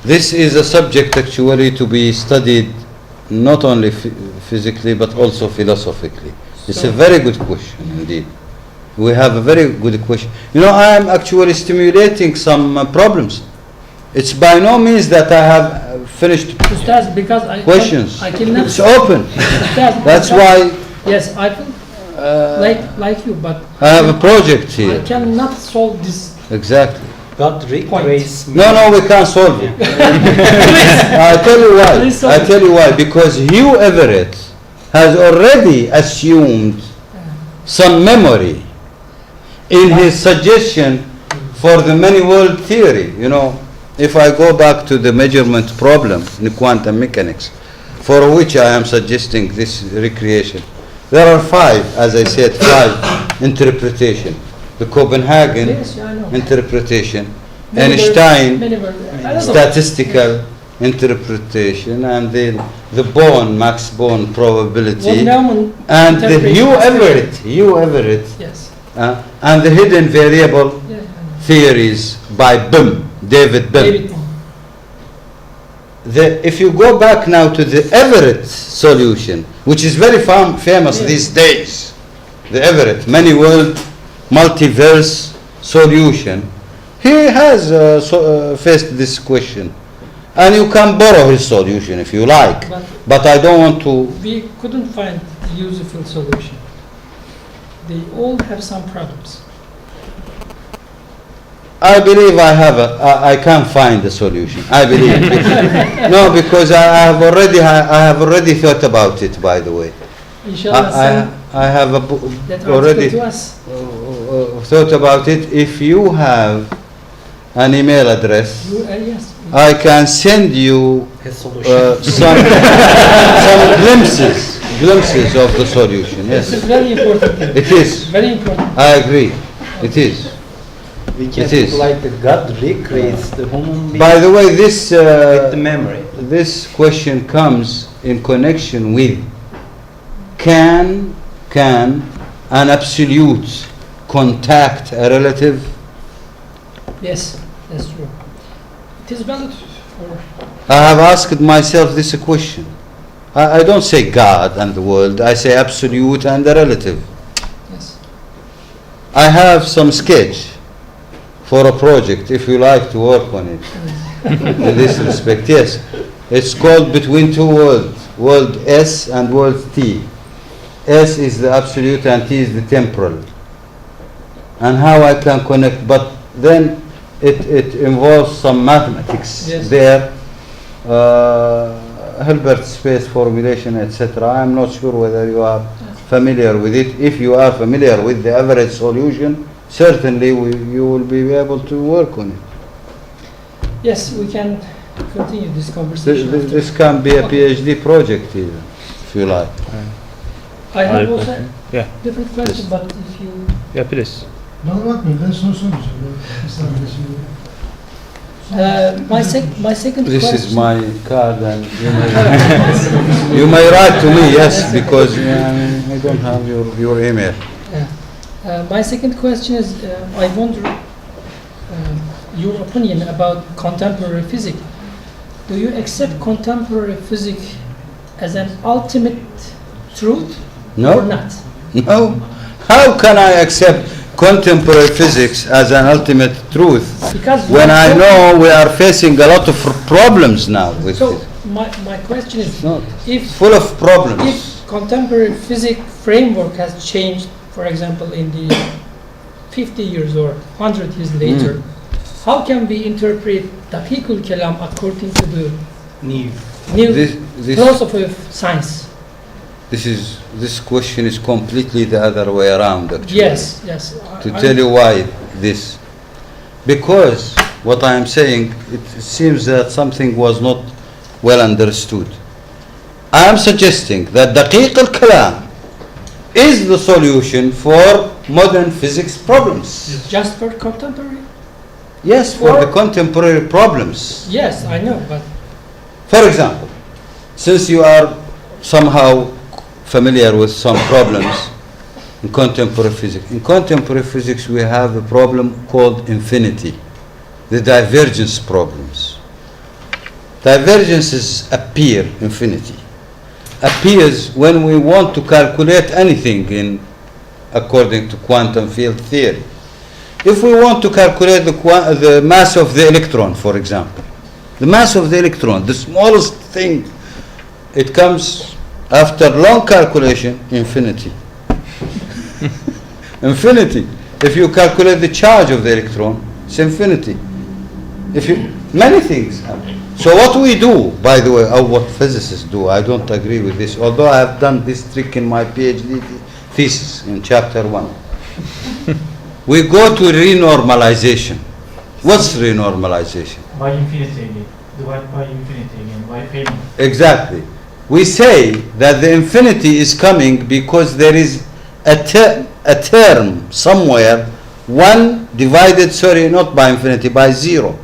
this is a subject actually to be studied not only physically but also philosophically. It's a very good question indeed. We have a very good question. You know, I am actually stimulating some problems. It's by no means that I have finished Ustaz, because I questions. I cannot. It's open. Ustaz, That's because- why Yes, I think like you, but I have a project I here. cannot solve this. Exactly. God recreates me. No, we can't solve it. I tell you why. Please solve I it. tell you why. Because Hugh Everett has already assumed some memory in his suggestion for the many world theory. You know, if I go back to the measurement problem in quantum mechanics, for which I am suggesting this recreation, there are five, as I said, five interpretation. The Copenhagen Yes, I know. interpretation, Many Einstein words, I don't know. statistical interpretation, and then the Max Born probability, Von Neumann and the interpretation. Hugh Everett, Yes. and the hidden variable Yeah, I know. theories by David Bim. David Bohm. if you go back now to the Everett solution, which is very famous these days, the Everett many world multiverse solution, he has faced this question, and you can borrow his solution if you like, but I don't want to. We couldn't find a useful solution. They all have some problems. I believe I can find a solution. I believe. No, because I have already thought about it, by the way. Inshallah, I have that already article to us. thought about it. If you have an email address, Yes. I can send you His solution. some glimpses of the solution. It's a Yes, very important thing. it is. Very important. I agree. It is. We can It is. think like the God recreates the human being By the way, with the memory. this question comes in connection with can an absolute contact a relative? Yes, that's true. It is valid for. I have asked myself this question. I don't say God and the world, I say absolute and a relative. Yes. I have some sketch for a project, if you like to work on it. In this respect, yes. It's called Between Two Worlds, World S and World T. S is the absolute and T is the temporal. And how I can connect, but then it involves some mathematics Yes. there, Hilbert space formulation, etc. I am not sure whether you are familiar with it. If you are familiar with the average solution, certainly you will be able to work on it. Yes, we can continue this conversation. after. This can be a PhD project even, if you like. I have also Yeah, different question, but if you. yeah, please. Bana bakmayın, ben soru sormayacağım. My second This question. is my card, and you may write to me, yes, because I don't have your email. My second question is, I wonder your opinion about contemporary physics. Do you accept contemporary physics as an ultimate truth or No, not? no. How can I accept contemporary physics as an ultimate truth Because when I know we are facing a lot of problems now with So it? my question is, No, if full of problems. if contemporary physics framework has changed, for example, in the 50 years or 100 years later, how can we interpret Daqiqul Kalam according to the New. new This philosophy of science? this question is completely the other way around, actually. Yes, yes. To tell you why this. Because what I am saying, it seems that something was not well understood. I am suggesting that Daqiq al-Kalam is the solution for modern physics problems. Just for contemporary? Yes, for the contemporary problems. Yes, I know, but For example, since you are somehow familiar with some problems in contemporary physics. In contemporary physics we have a problem called infinity, the divergence problems. Divergences appear, infinity appears when we want to calculate anything according to quantum field theory. If we want to calculate the mass of the electron, for example, the mass of the electron, the smallest thing, it comes after long calculation, infinity. Infinity. If you calculate the charge of the electron, it's infinity. Many things happen. So what we do, by the way, or what physicists do, I don't agree with this, although I have done this trick in my PhD thesis in chapter 1. We go to renormalization. What's renormalization? By infinity again. Divide by infinity again. By failing. Exactly. We say that the infinity is coming because there is a term somewhere, one divided, not by infinity, by 0.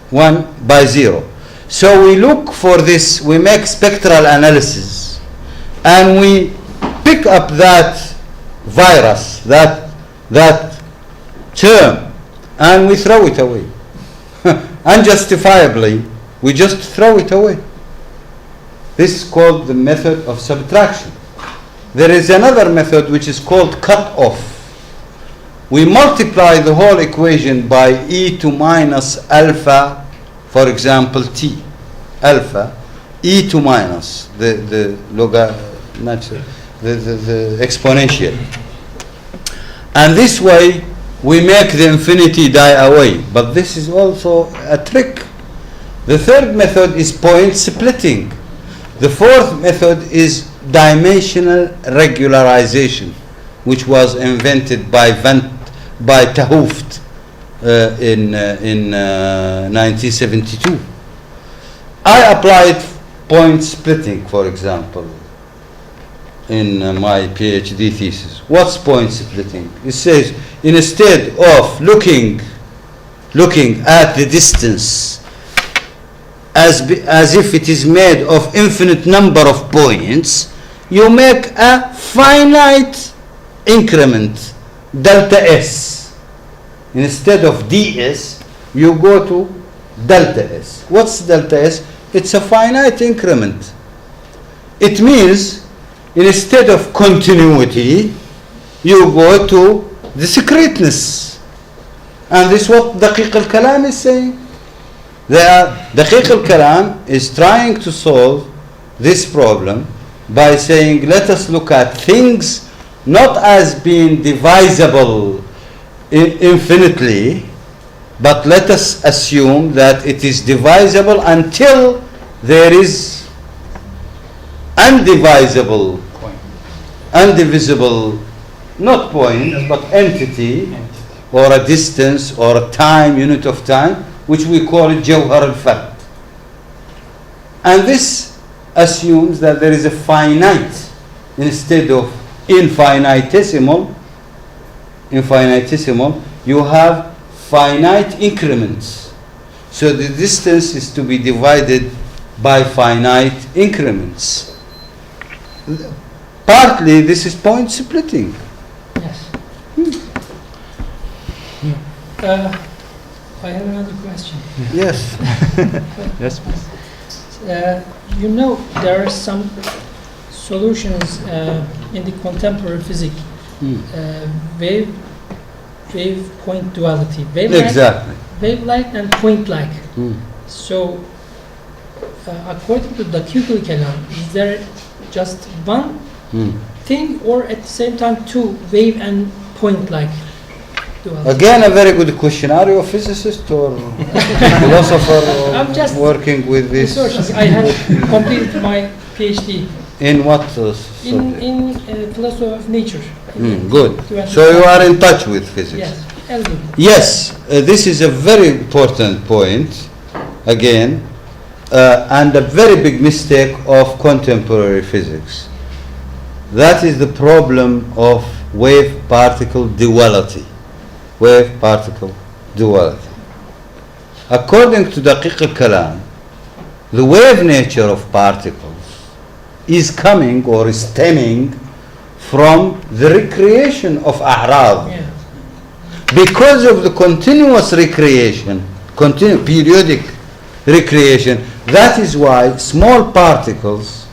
1 by 0. So we look for this, we make spectral analysis, and we pick up that virus, that term, and we throw it away. Unjustifiably, we just throw it away. This is called the method of subtraction. There is another method which is called cut off. We multiply the whole equation by e to minus alpha, for example, t, alpha, e to minus the exponential. And this way we make the infinity die away. But this is also a trick. The third method is point splitting. The fourth method is dimensional regularization, which was invented by T. Hooft in 1972. I applied point splitting, for example, in my PhD thesis. What's point splitting? It says instead of looking at the distance as if it is made of infinite number of points, you make a finite increment, delta S. Instead of ds, you go to delta S. What's delta S? It's a finite increment. It means instead of continuity, you go to discreteness. And this is what Daqiq al-Kalam is saying. Daqiq al-Kalam is trying to solve this problem by saying, let us look at things not as being divisible infinitely, but let us assume that it is divisible until there is undivisible, not point, but entity, or a distance, or a time, unit of time, which we call it Jawhar al-Fard. And this assumes that there is a finite instead of infinitesimal. You have finite increments. So the distance is to be divided by finite increments. Partly this is point splitting. Yes. I have another question. Yes. Yes, please. You know, there are some solutions in the contemporary physics, wave point duality, Exactly. wave-like and point-like. So, according to the Daqiq al-Kalam, is there just one thing, or at the same time two wave and point-like duality? Again, a very good question. Are you a physicist or philosopher or I'm just working with this? Research. I have completed my PhD In what subject? in philosophy of nature. Good. So you are in touch with physics. Yes, a little bit. Yes, this is a very important point, again, and a very big mistake of contemporary physics. That is the problem of wave-particle duality. Wave-particle duality. According to Daqiq al-Kalam, the wave nature of particles is coming or is stemming from the recreation of a'rad. Yeah. Because of the continuous recreation, periodic recreation, that is why small particles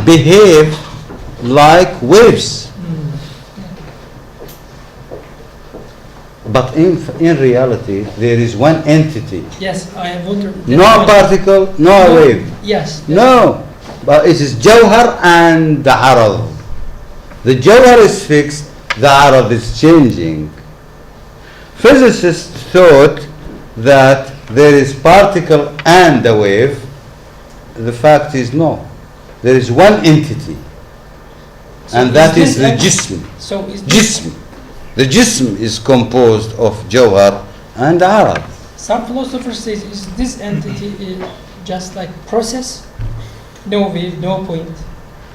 behave like waves. But in reality, there is one entity. Yes, I have wondered. No particle, no wave. Yes. No, but it is Jawhar and the Arad. The Jawhar is fixed, the Arad is changing. Physicists thought that there is particle and a wave. The fact is no. There is one entity. So And that is is the this jism. So is this, Jism. The jism is composed of Jawhar and Arad. some philosophers say, is this entity just like process? No wave, no point,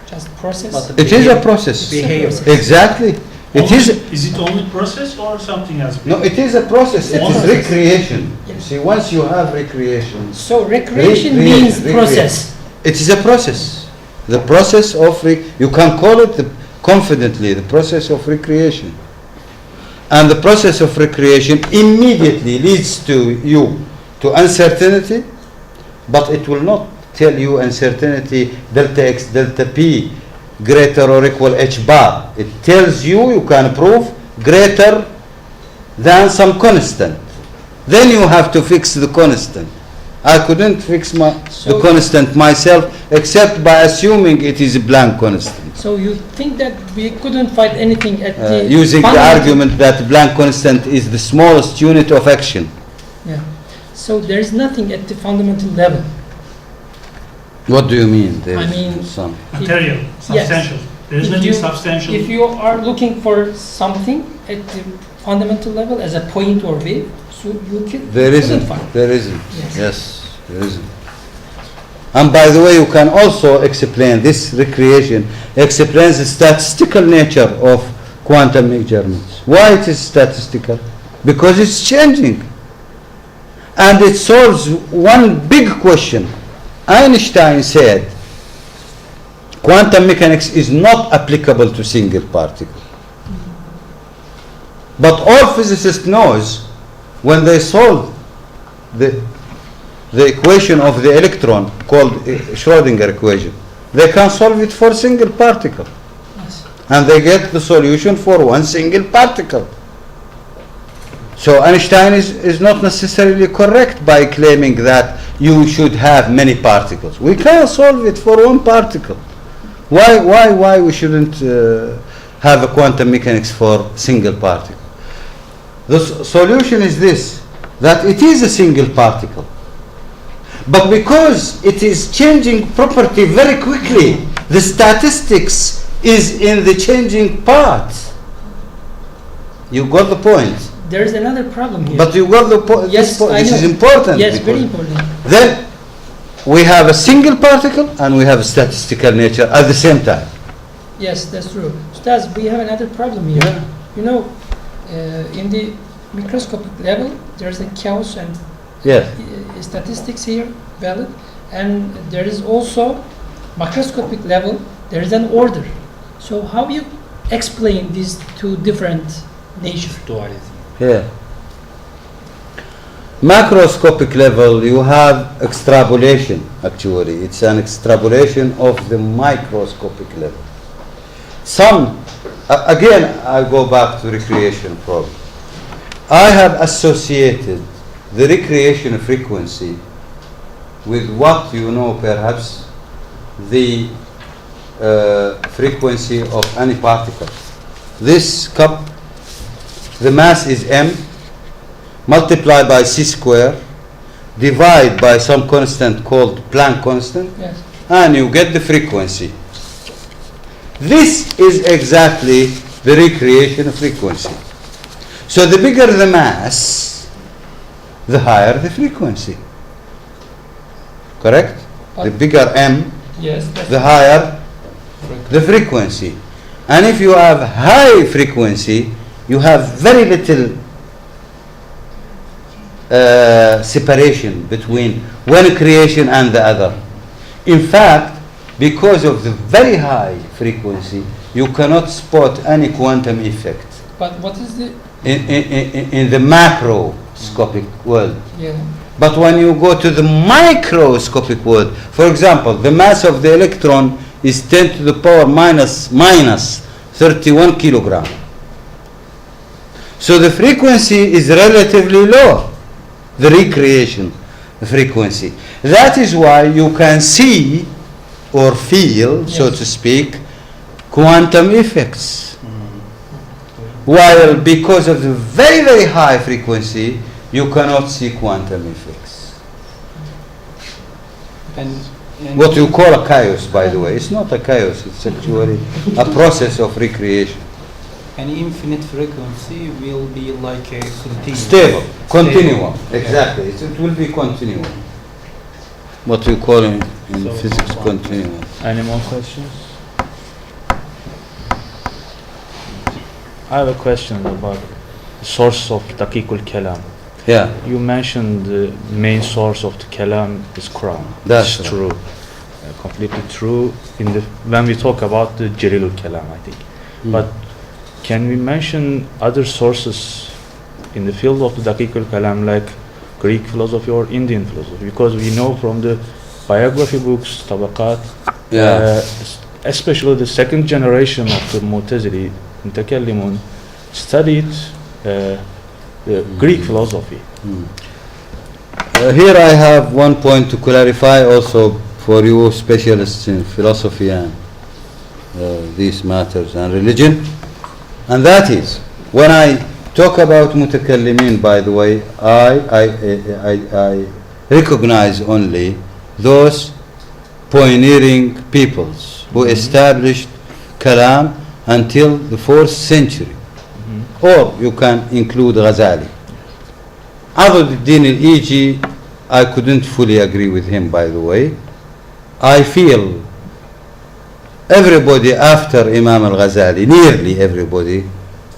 just process. But the It is a process. behavior. Exactly. It is. Is it only process or something else? No, it is a process. It is Process. recreation. Yes. See, once you have recreation, So recreation Recreation, means recreation. process. it is a process. The process of you can call it confidently the process of recreation. And the process of recreation immediately leads to you to uncertainty, but it will not tell you uncertainty delta x delta p greater or equal h bar. It tells you can prove greater than some constant. Then you have to fix the constant. I couldn't fix the constant myself except by assuming it is a blank constant. So you think that we couldn't find anything at the Using the fundamental- argument that blank constant is the smallest unit of action. Yeah. So there is nothing at the fundamental level. What do you mean? There I is mean- some. Material, substantial. There is If nothing you- substantial. If you are looking for something at the fundamental level as a point or wave, so you can There couldn't isn't. find. There isn't. Yes. Yes, there isn't. And by the way, you can also explain this recreation explains the statistical nature of quantum measurements. Why it is statistical? Because it's changing. And it solves one big question. Einstein said quantum mechanics is not applicable to single particle. But all physicists knows when they solve the equation of the electron called Schrödinger equation, they can solve it for single particle. Yes. And they get the solution for one single particle. So Einstein is not necessarily correct by claiming that you should have many particles. We can solve it for one particle. Why we shouldn't have a quantum mechanics for single particle? The solution is this, that it is a single particle. But because it is changing property very quickly, the statistics is in the changing part. You got the point. There is another problem here. But you got the point. Yes, I This know. is important. Yes, because very important. Then we have a single particle and we have a statistical nature at the same time. Yes, that's true. Ustaz, we have another problem here. Yeah. You know, in the microscopic level, there's a chaos and Yes. statistics here valid, and there is also macroscopic level. There is an order. So how you explain these two different natures? Yeah. Macroscopic level, you have extrapolation. Actually, it's an extrapolation of the microscopic level. Some, again, I go back to recreation problem. I have associated the recreation frequency with what you know, perhaps the frequency of any particle. This cup, the mass is m, multiplied by c square, divide by some constant called Planck constant, Yes. and you get the frequency. This is exactly the recreation frequency. So the bigger the mass, the higher the frequency. Correct? The bigger m, Yes. That's the higher the frequency. And if you have high frequency, you have very little separation between one creation and the other. In fact, because of the very high frequency, you cannot spot any quantum effect But what is the in the macroscopic world. yeah? But when you go to the microscopic world, for example, the mass of the electron is 10 to the power minus 31 kilogram. So the frequency is relatively low, the recreation frequency. That is why you can see or feel, so Yes. to speak, quantum effects. While because of the very, very high frequency, you cannot see quantum effects. And What you call a chaos, by the way, it's not a chaos, it's actually a process of recreation. an infinite frequency will be like a continuum. Stable, continuum, Stable. exactly, it will be continuum. What you call in So, physics continuum. Any more questions? I have a question about the source of Daqiqul Kalam. Yeah, You mentioned the main source of the Kalam is Quran. That's It's right. true, completely true. When we talk about the Jalilul Kalam, I think. But can we mention other sources in the field of the Daqiqul Kalam, like Greek philosophy or Indian philosophy, because we know from the biography books, Tabaqat, especially the second generation of the Mu'tazili, Mutakallimun, studied the Greek philosophy. Here I have one point to clarify also for you specialists in philosophy and these matters and religion, and that is, when I talk about mutakallimin, by the way, I recognize only those pioneering peoples who established kalam until the 4th century. Or you can include Ghazali. Aduddin al-Iji, I couldn't fully agree with him, by the way. I feel everybody after Imam al-Ghazali, nearly everybody,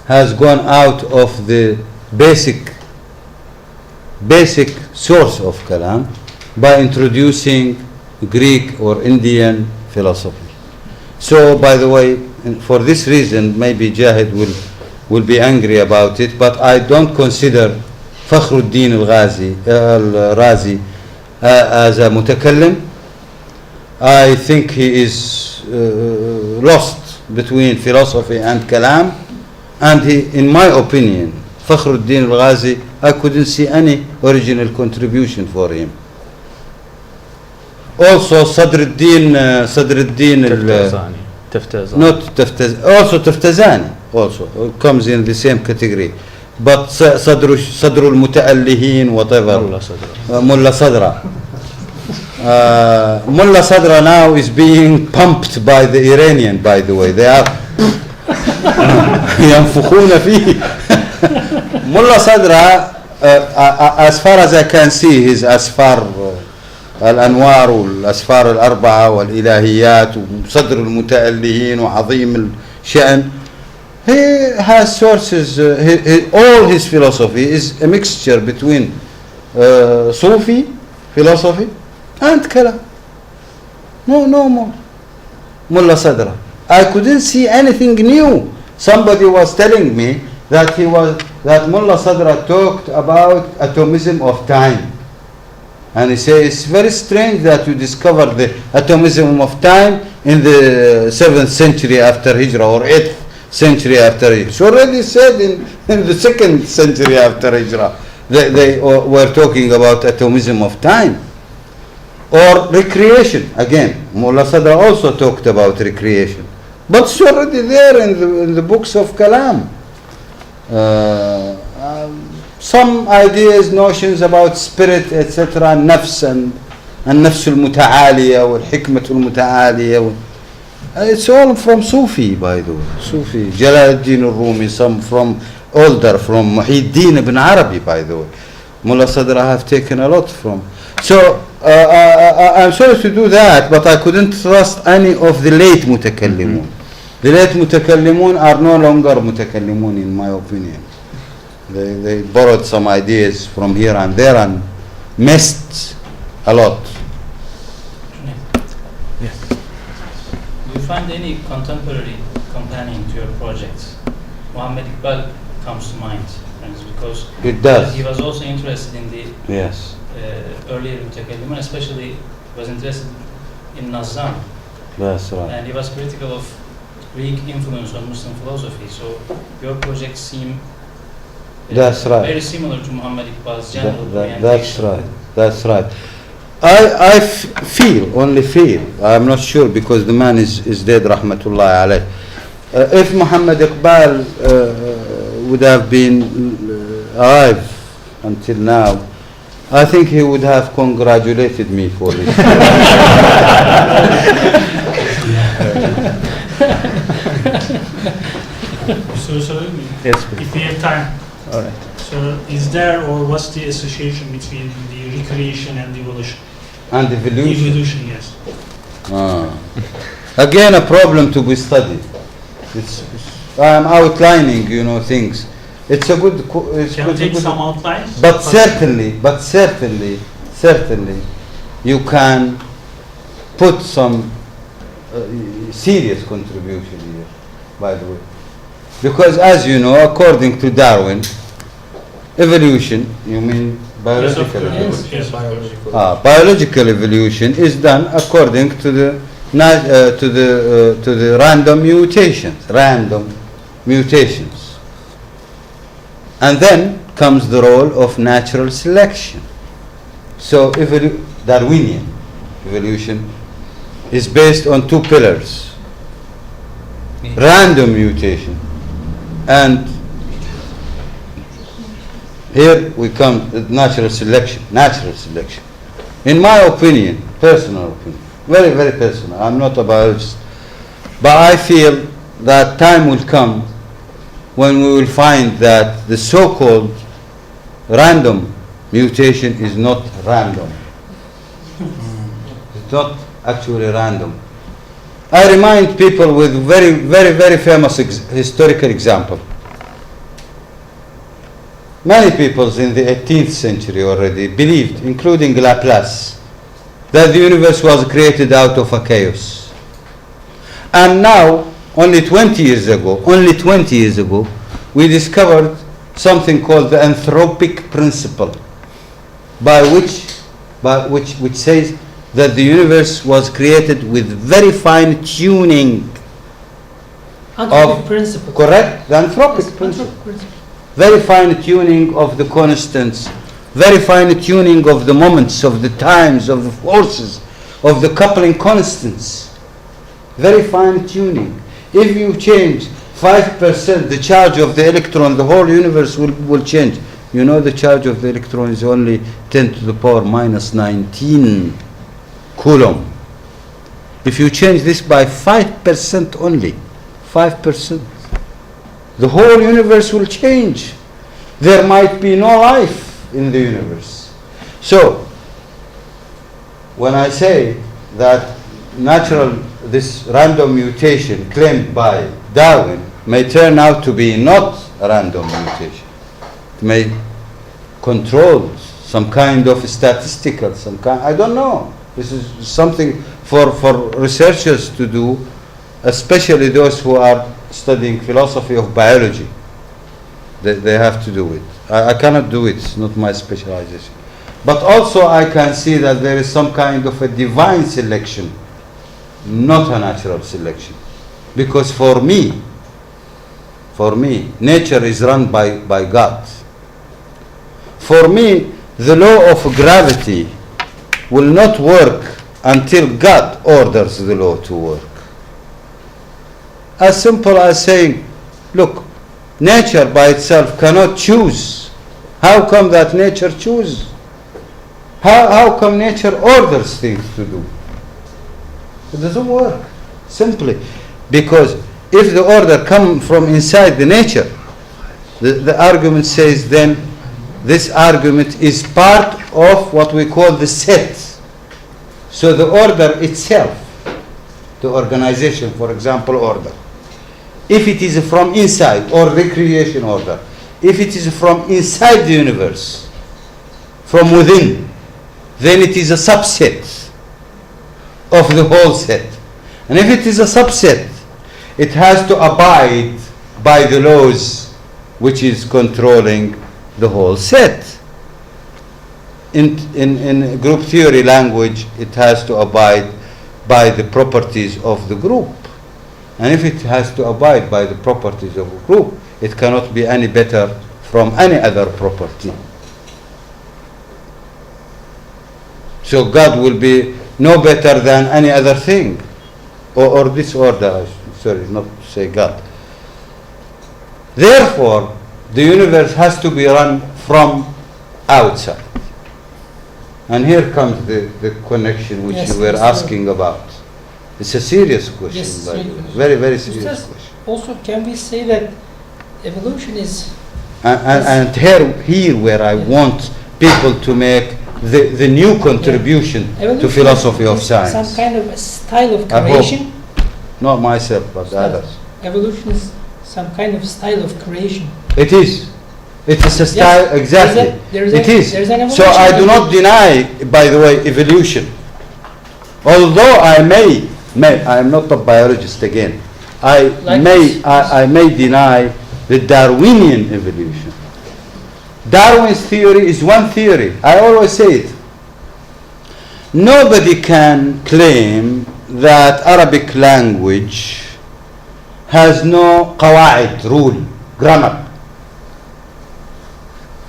has gone out of the basic source of kalam by introducing Greek or Indian philosophy. So, by the way, for this reason, maybe Jahid will be angry about it, but I don't consider Fakhruddin al-Razi as a mutakallim. I think he is lost between philosophy and kalam, and he, in my opinion, Fakhruddin al-Razi, I couldn't see any original contribution for him. Also Sadruddin Taftazani also comes in the same category, but Sadrul Muta'allihin, whatever, Mullah Sadra. Mullah Sadra now is being pumped by the Iranian, by the way. They are ينفخون فيه. Mullah Sadra, as far as I can see, his asfar الأنوار والأسفار الأربعة والإلهيات وصدر المتألهين وعظيم الشأن, he has sources, all his philosophy is a mixture between Sufi philosophy and Kalam. No more. Mullah Sadra, I couldn't see anything new. Somebody was telling me that Mullah Sadra talked about atomism of time. And he says, it's very strange that you discovered the atomism of time in the 7th century after Hijrah or 8th century after Hijrah. It's already said in the 2nd century after Hijrah. They were talking about atomism of time. Or recreation. Again, Mullah Sadra also talked about recreation. But it's already there in the books of Kalam. Some ideas, notions about spirit, etc., nafs and nafs al-muta'aliya wal hikmat al-muta'aliya. It's all from Sufi, by the way. Sufi, Jalaluddin al-Rumi, some from older, from Muhyiddin ibn Arabi, by the way. Mullah Sadra have taken a lot from. So, I'm sorry to do that, but I couldn't trust any of the late mutakallimun. The late mutakallimun are no longer mutakallimun, in my opinion. They borrowed some ideas from here and there and missed a lot. Yes. Do you find any contemporary companion to your projects? Muhammad Iqbal comes to mind, because It does. he was also interested in the Yes. earlier Mutakallimun, especially was interested in Nazam, That's right. and he was critical of Greek influence on Muslim philosophy. So your projects seem That's right. very similar to Muhammad Iqbal's general orientation. That's right. That's right. I only feel, I'm not sure because the man is dead, rahmatullahi alayh. If Muhammad Iqbal would have been alive until now, I think he would have congratulated me for this. So Yes, please. if we have time, All right. so is there or what's the association between the recreation and evolution? And evolution. Evolution, yes. Again, a problem to be studied. I'm outlining, things. It's a good. Can we take some outlines? But certainly, you can put some serious contribution here, by the way. Because as you know, according to Darwin, evolution, you mean Biological Yes, evolution. of course. Yes, of course. Biological evolution is done according to the random mutations, and then comes the role of natural selection. So Darwinian evolution is based on two pillars: random mutation, and here we come to natural selection. In my opinion, personal opinion, very, very personal, I'm not a biologist, but I feel that time will come when we will find that the so-called random mutation is not random. It's not actually random. I remind people with very, very, very famous historical example. Many peoples in the 18th century already believed, including Laplace, that the universe was created out of a chaos. And now, only 20 years ago, we discovered something called the anthropic principle, which says that the universe was created with very fine tuning. Anthropic principle. Correct? The anthropic Yes, principle. anthropic principle. Very fine tuning of the constants, very fine tuning of the moments, of the times, of the forces, of the coupling constants. Very fine tuning. If you change 5% the charge of the electron, the whole universe will change. You know the charge of the electron is only 10 to the power minus 19 coulomb. If you change this by 5% only, 5%, the whole universe will change. There might be no life in the universe. So, when I say that this random mutation claimed by Darwin may turn out to be not a random mutation, it may control some kind of statistical, I don't know. This is something for researchers to do, especially those who are studying philosophy of biology. They have to do it. I cannot do it, it's not my specialization. But also I can see that there is some kind of a divine selection, not a natural selection. Because for me, nature is run by God. For me, the law of gravity will not work until God orders the law to work. As simple as saying, look, nature by itself cannot choose. How come that nature chooses? How come nature orders things to do? It doesn't work. Simply because if the order comes from inside the nature, the argument says then this argument is part of what we call the set. So the order itself, the organization, for example, order, if it is from inside, or recreation order, if it is from inside the universe, from within, then it is a subset of the whole set. And if it is a subset, it has to abide by the laws which is controlling the whole set. In group theory language, it has to abide by the properties of the group. And if it has to abide by the properties of a group, it cannot be any better from any other property. So God will be no better than any other thing. Or this order, sorry, not to say God. Therefore, the universe has to be run from outside. And here comes the connection which Yes, you were yes, asking about. It's a serious question, Yes, by the way. really. Very, very serious Ustaz, question. also, can we say that evolution is And here where I want people to make the new contribution to evolution philosophy of is science. some kind of a style of I hope. creation? Not myself, but the others. Evolution is some kind of style of creation. It is. It is a style, Yes, exactly. there's It is. there's an So evolution I do of not deny, by the way, evolution. Although I may, I am not a biologist again. I Like may this. deny the Darwinian evolution. Darwin's theory is one theory. I always say it. Nobody can claim that Arabic language has no qawaid, rule, grammar.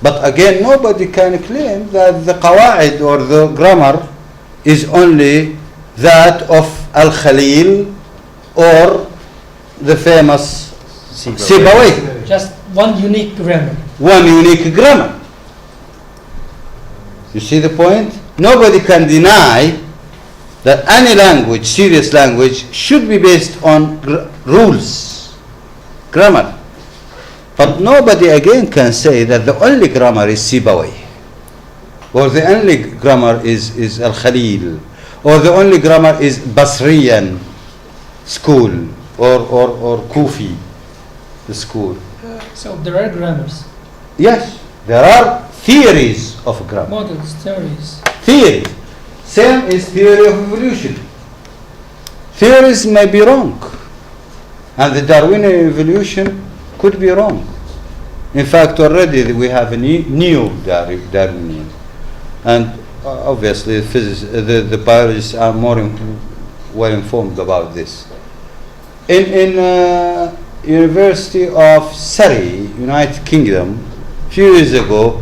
But again, nobody can claim that the qawaid or the grammar is only that of Al-Khalil or the famous Sibawayh. Just one unique grammar. One unique grammar. You see the point? Nobody can deny that any language, serious language, should be based on rules, grammar. But nobody again can say that the only grammar is Sibawayh, or the only grammar is Al-Khalil, or the only grammar is Basriyan school, or Kufi school. So there are grammars, Yes, there are theories of grammar. models, theories. Theory. Same is theory of evolution. Theories may be wrong, and the Darwinian evolution could be wrong. In fact, already we have a new Darwinian, and obviously the biologists are more well informed about this. In University of Surrey, United Kingdom, a few years ago,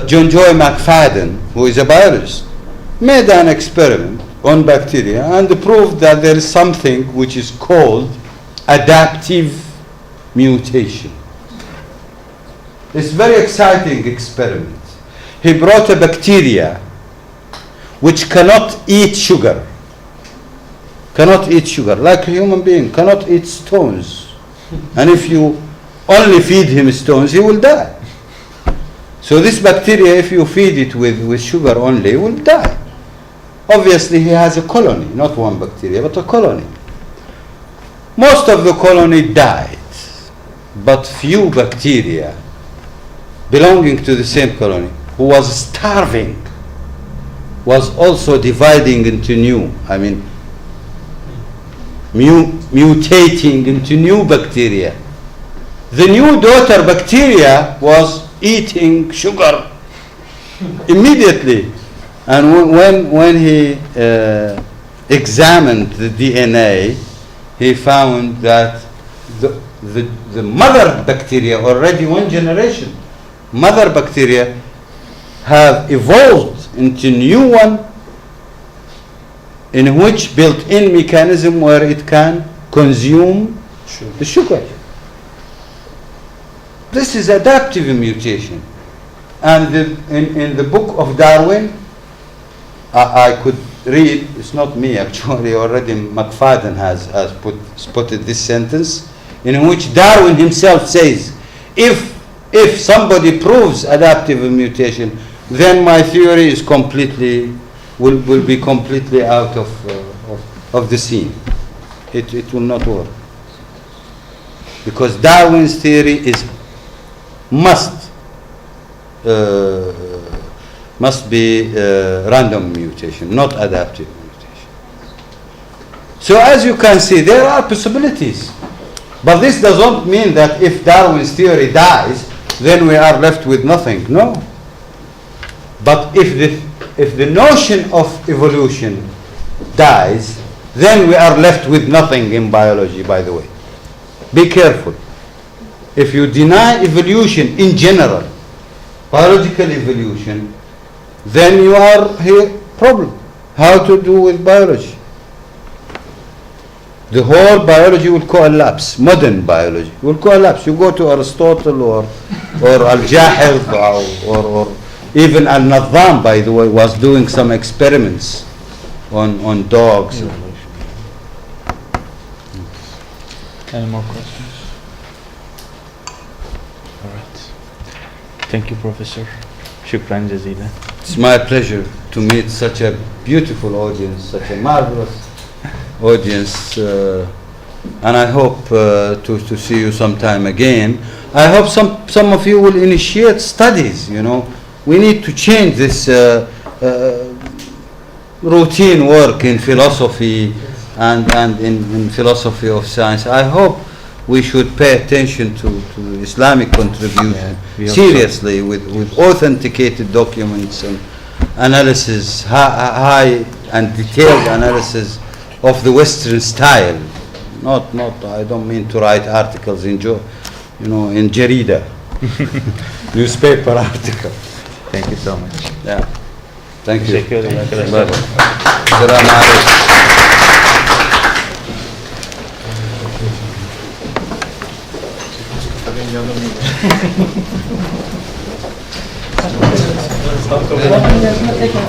John Joy McFadden, who is a biologist, made an experiment on bacteria and proved that there is something which is called adaptive mutation. It's a very exciting experiment. He brought a bacteria which cannot eat sugar, like a human being, cannot eat stones. And if you only feed him stones, he will die. So this bacteria, if you feed it with sugar only, will die. Obviously, he has a colony, not one bacteria, but a colony. Most of the colony died, but few bacteria belonging to the same colony, who was starving, was also dividing into mutating into new bacteria. The new daughter bacteria was eating sugar immediately. And when he examined the DNA, he found that the mother bacteria, already one generation, mother bacteria have evolved into new one in which built-in mechanism where it can consume the sugar. This is adaptive mutation. And in the book of Darwin, I could read, it's not me actually, already McFadden has spotted this sentence, in which Darwin himself says, if somebody proves adaptive mutation, then my theory is will be completely out of the scene. It will not work. Because Darwin's theory must be random mutation, not adaptive mutation. So as you can see, there are possibilities. But this doesn't mean that if Darwin's theory dies, then we are left with nothing. No. But if the notion of evolution dies, then we are left with nothing in biology, by the way. Be careful. If you deny evolution in general, biological evolution, then you are here problem. How to do with biology? The whole biology will collapse. Modern biology will collapse. You go to Aristotle or Al-Jahid or even Al-Nadham, by the way, was doing some experiments on dogs. Any more questions? All right. Thank you, Professor. Shukran jazeelan. It's my pleasure to meet such a beautiful audience, such a marvelous audience, and I hope to see you sometime again. I hope some of you will initiate studies. We need to change this routine work in philosophy and in philosophy of science. I hope we should pay attention to Islamic contribution we hope seriously with authenticated documents and analysis, high and detailed analysis of the Western style. Not. I don't mean to write articles in in Jarida, newspaper article. Thank you so much. Yeah. Thank you. Teşekkür ederim arkadaşlar. Selamun aleyküm. Tekrar.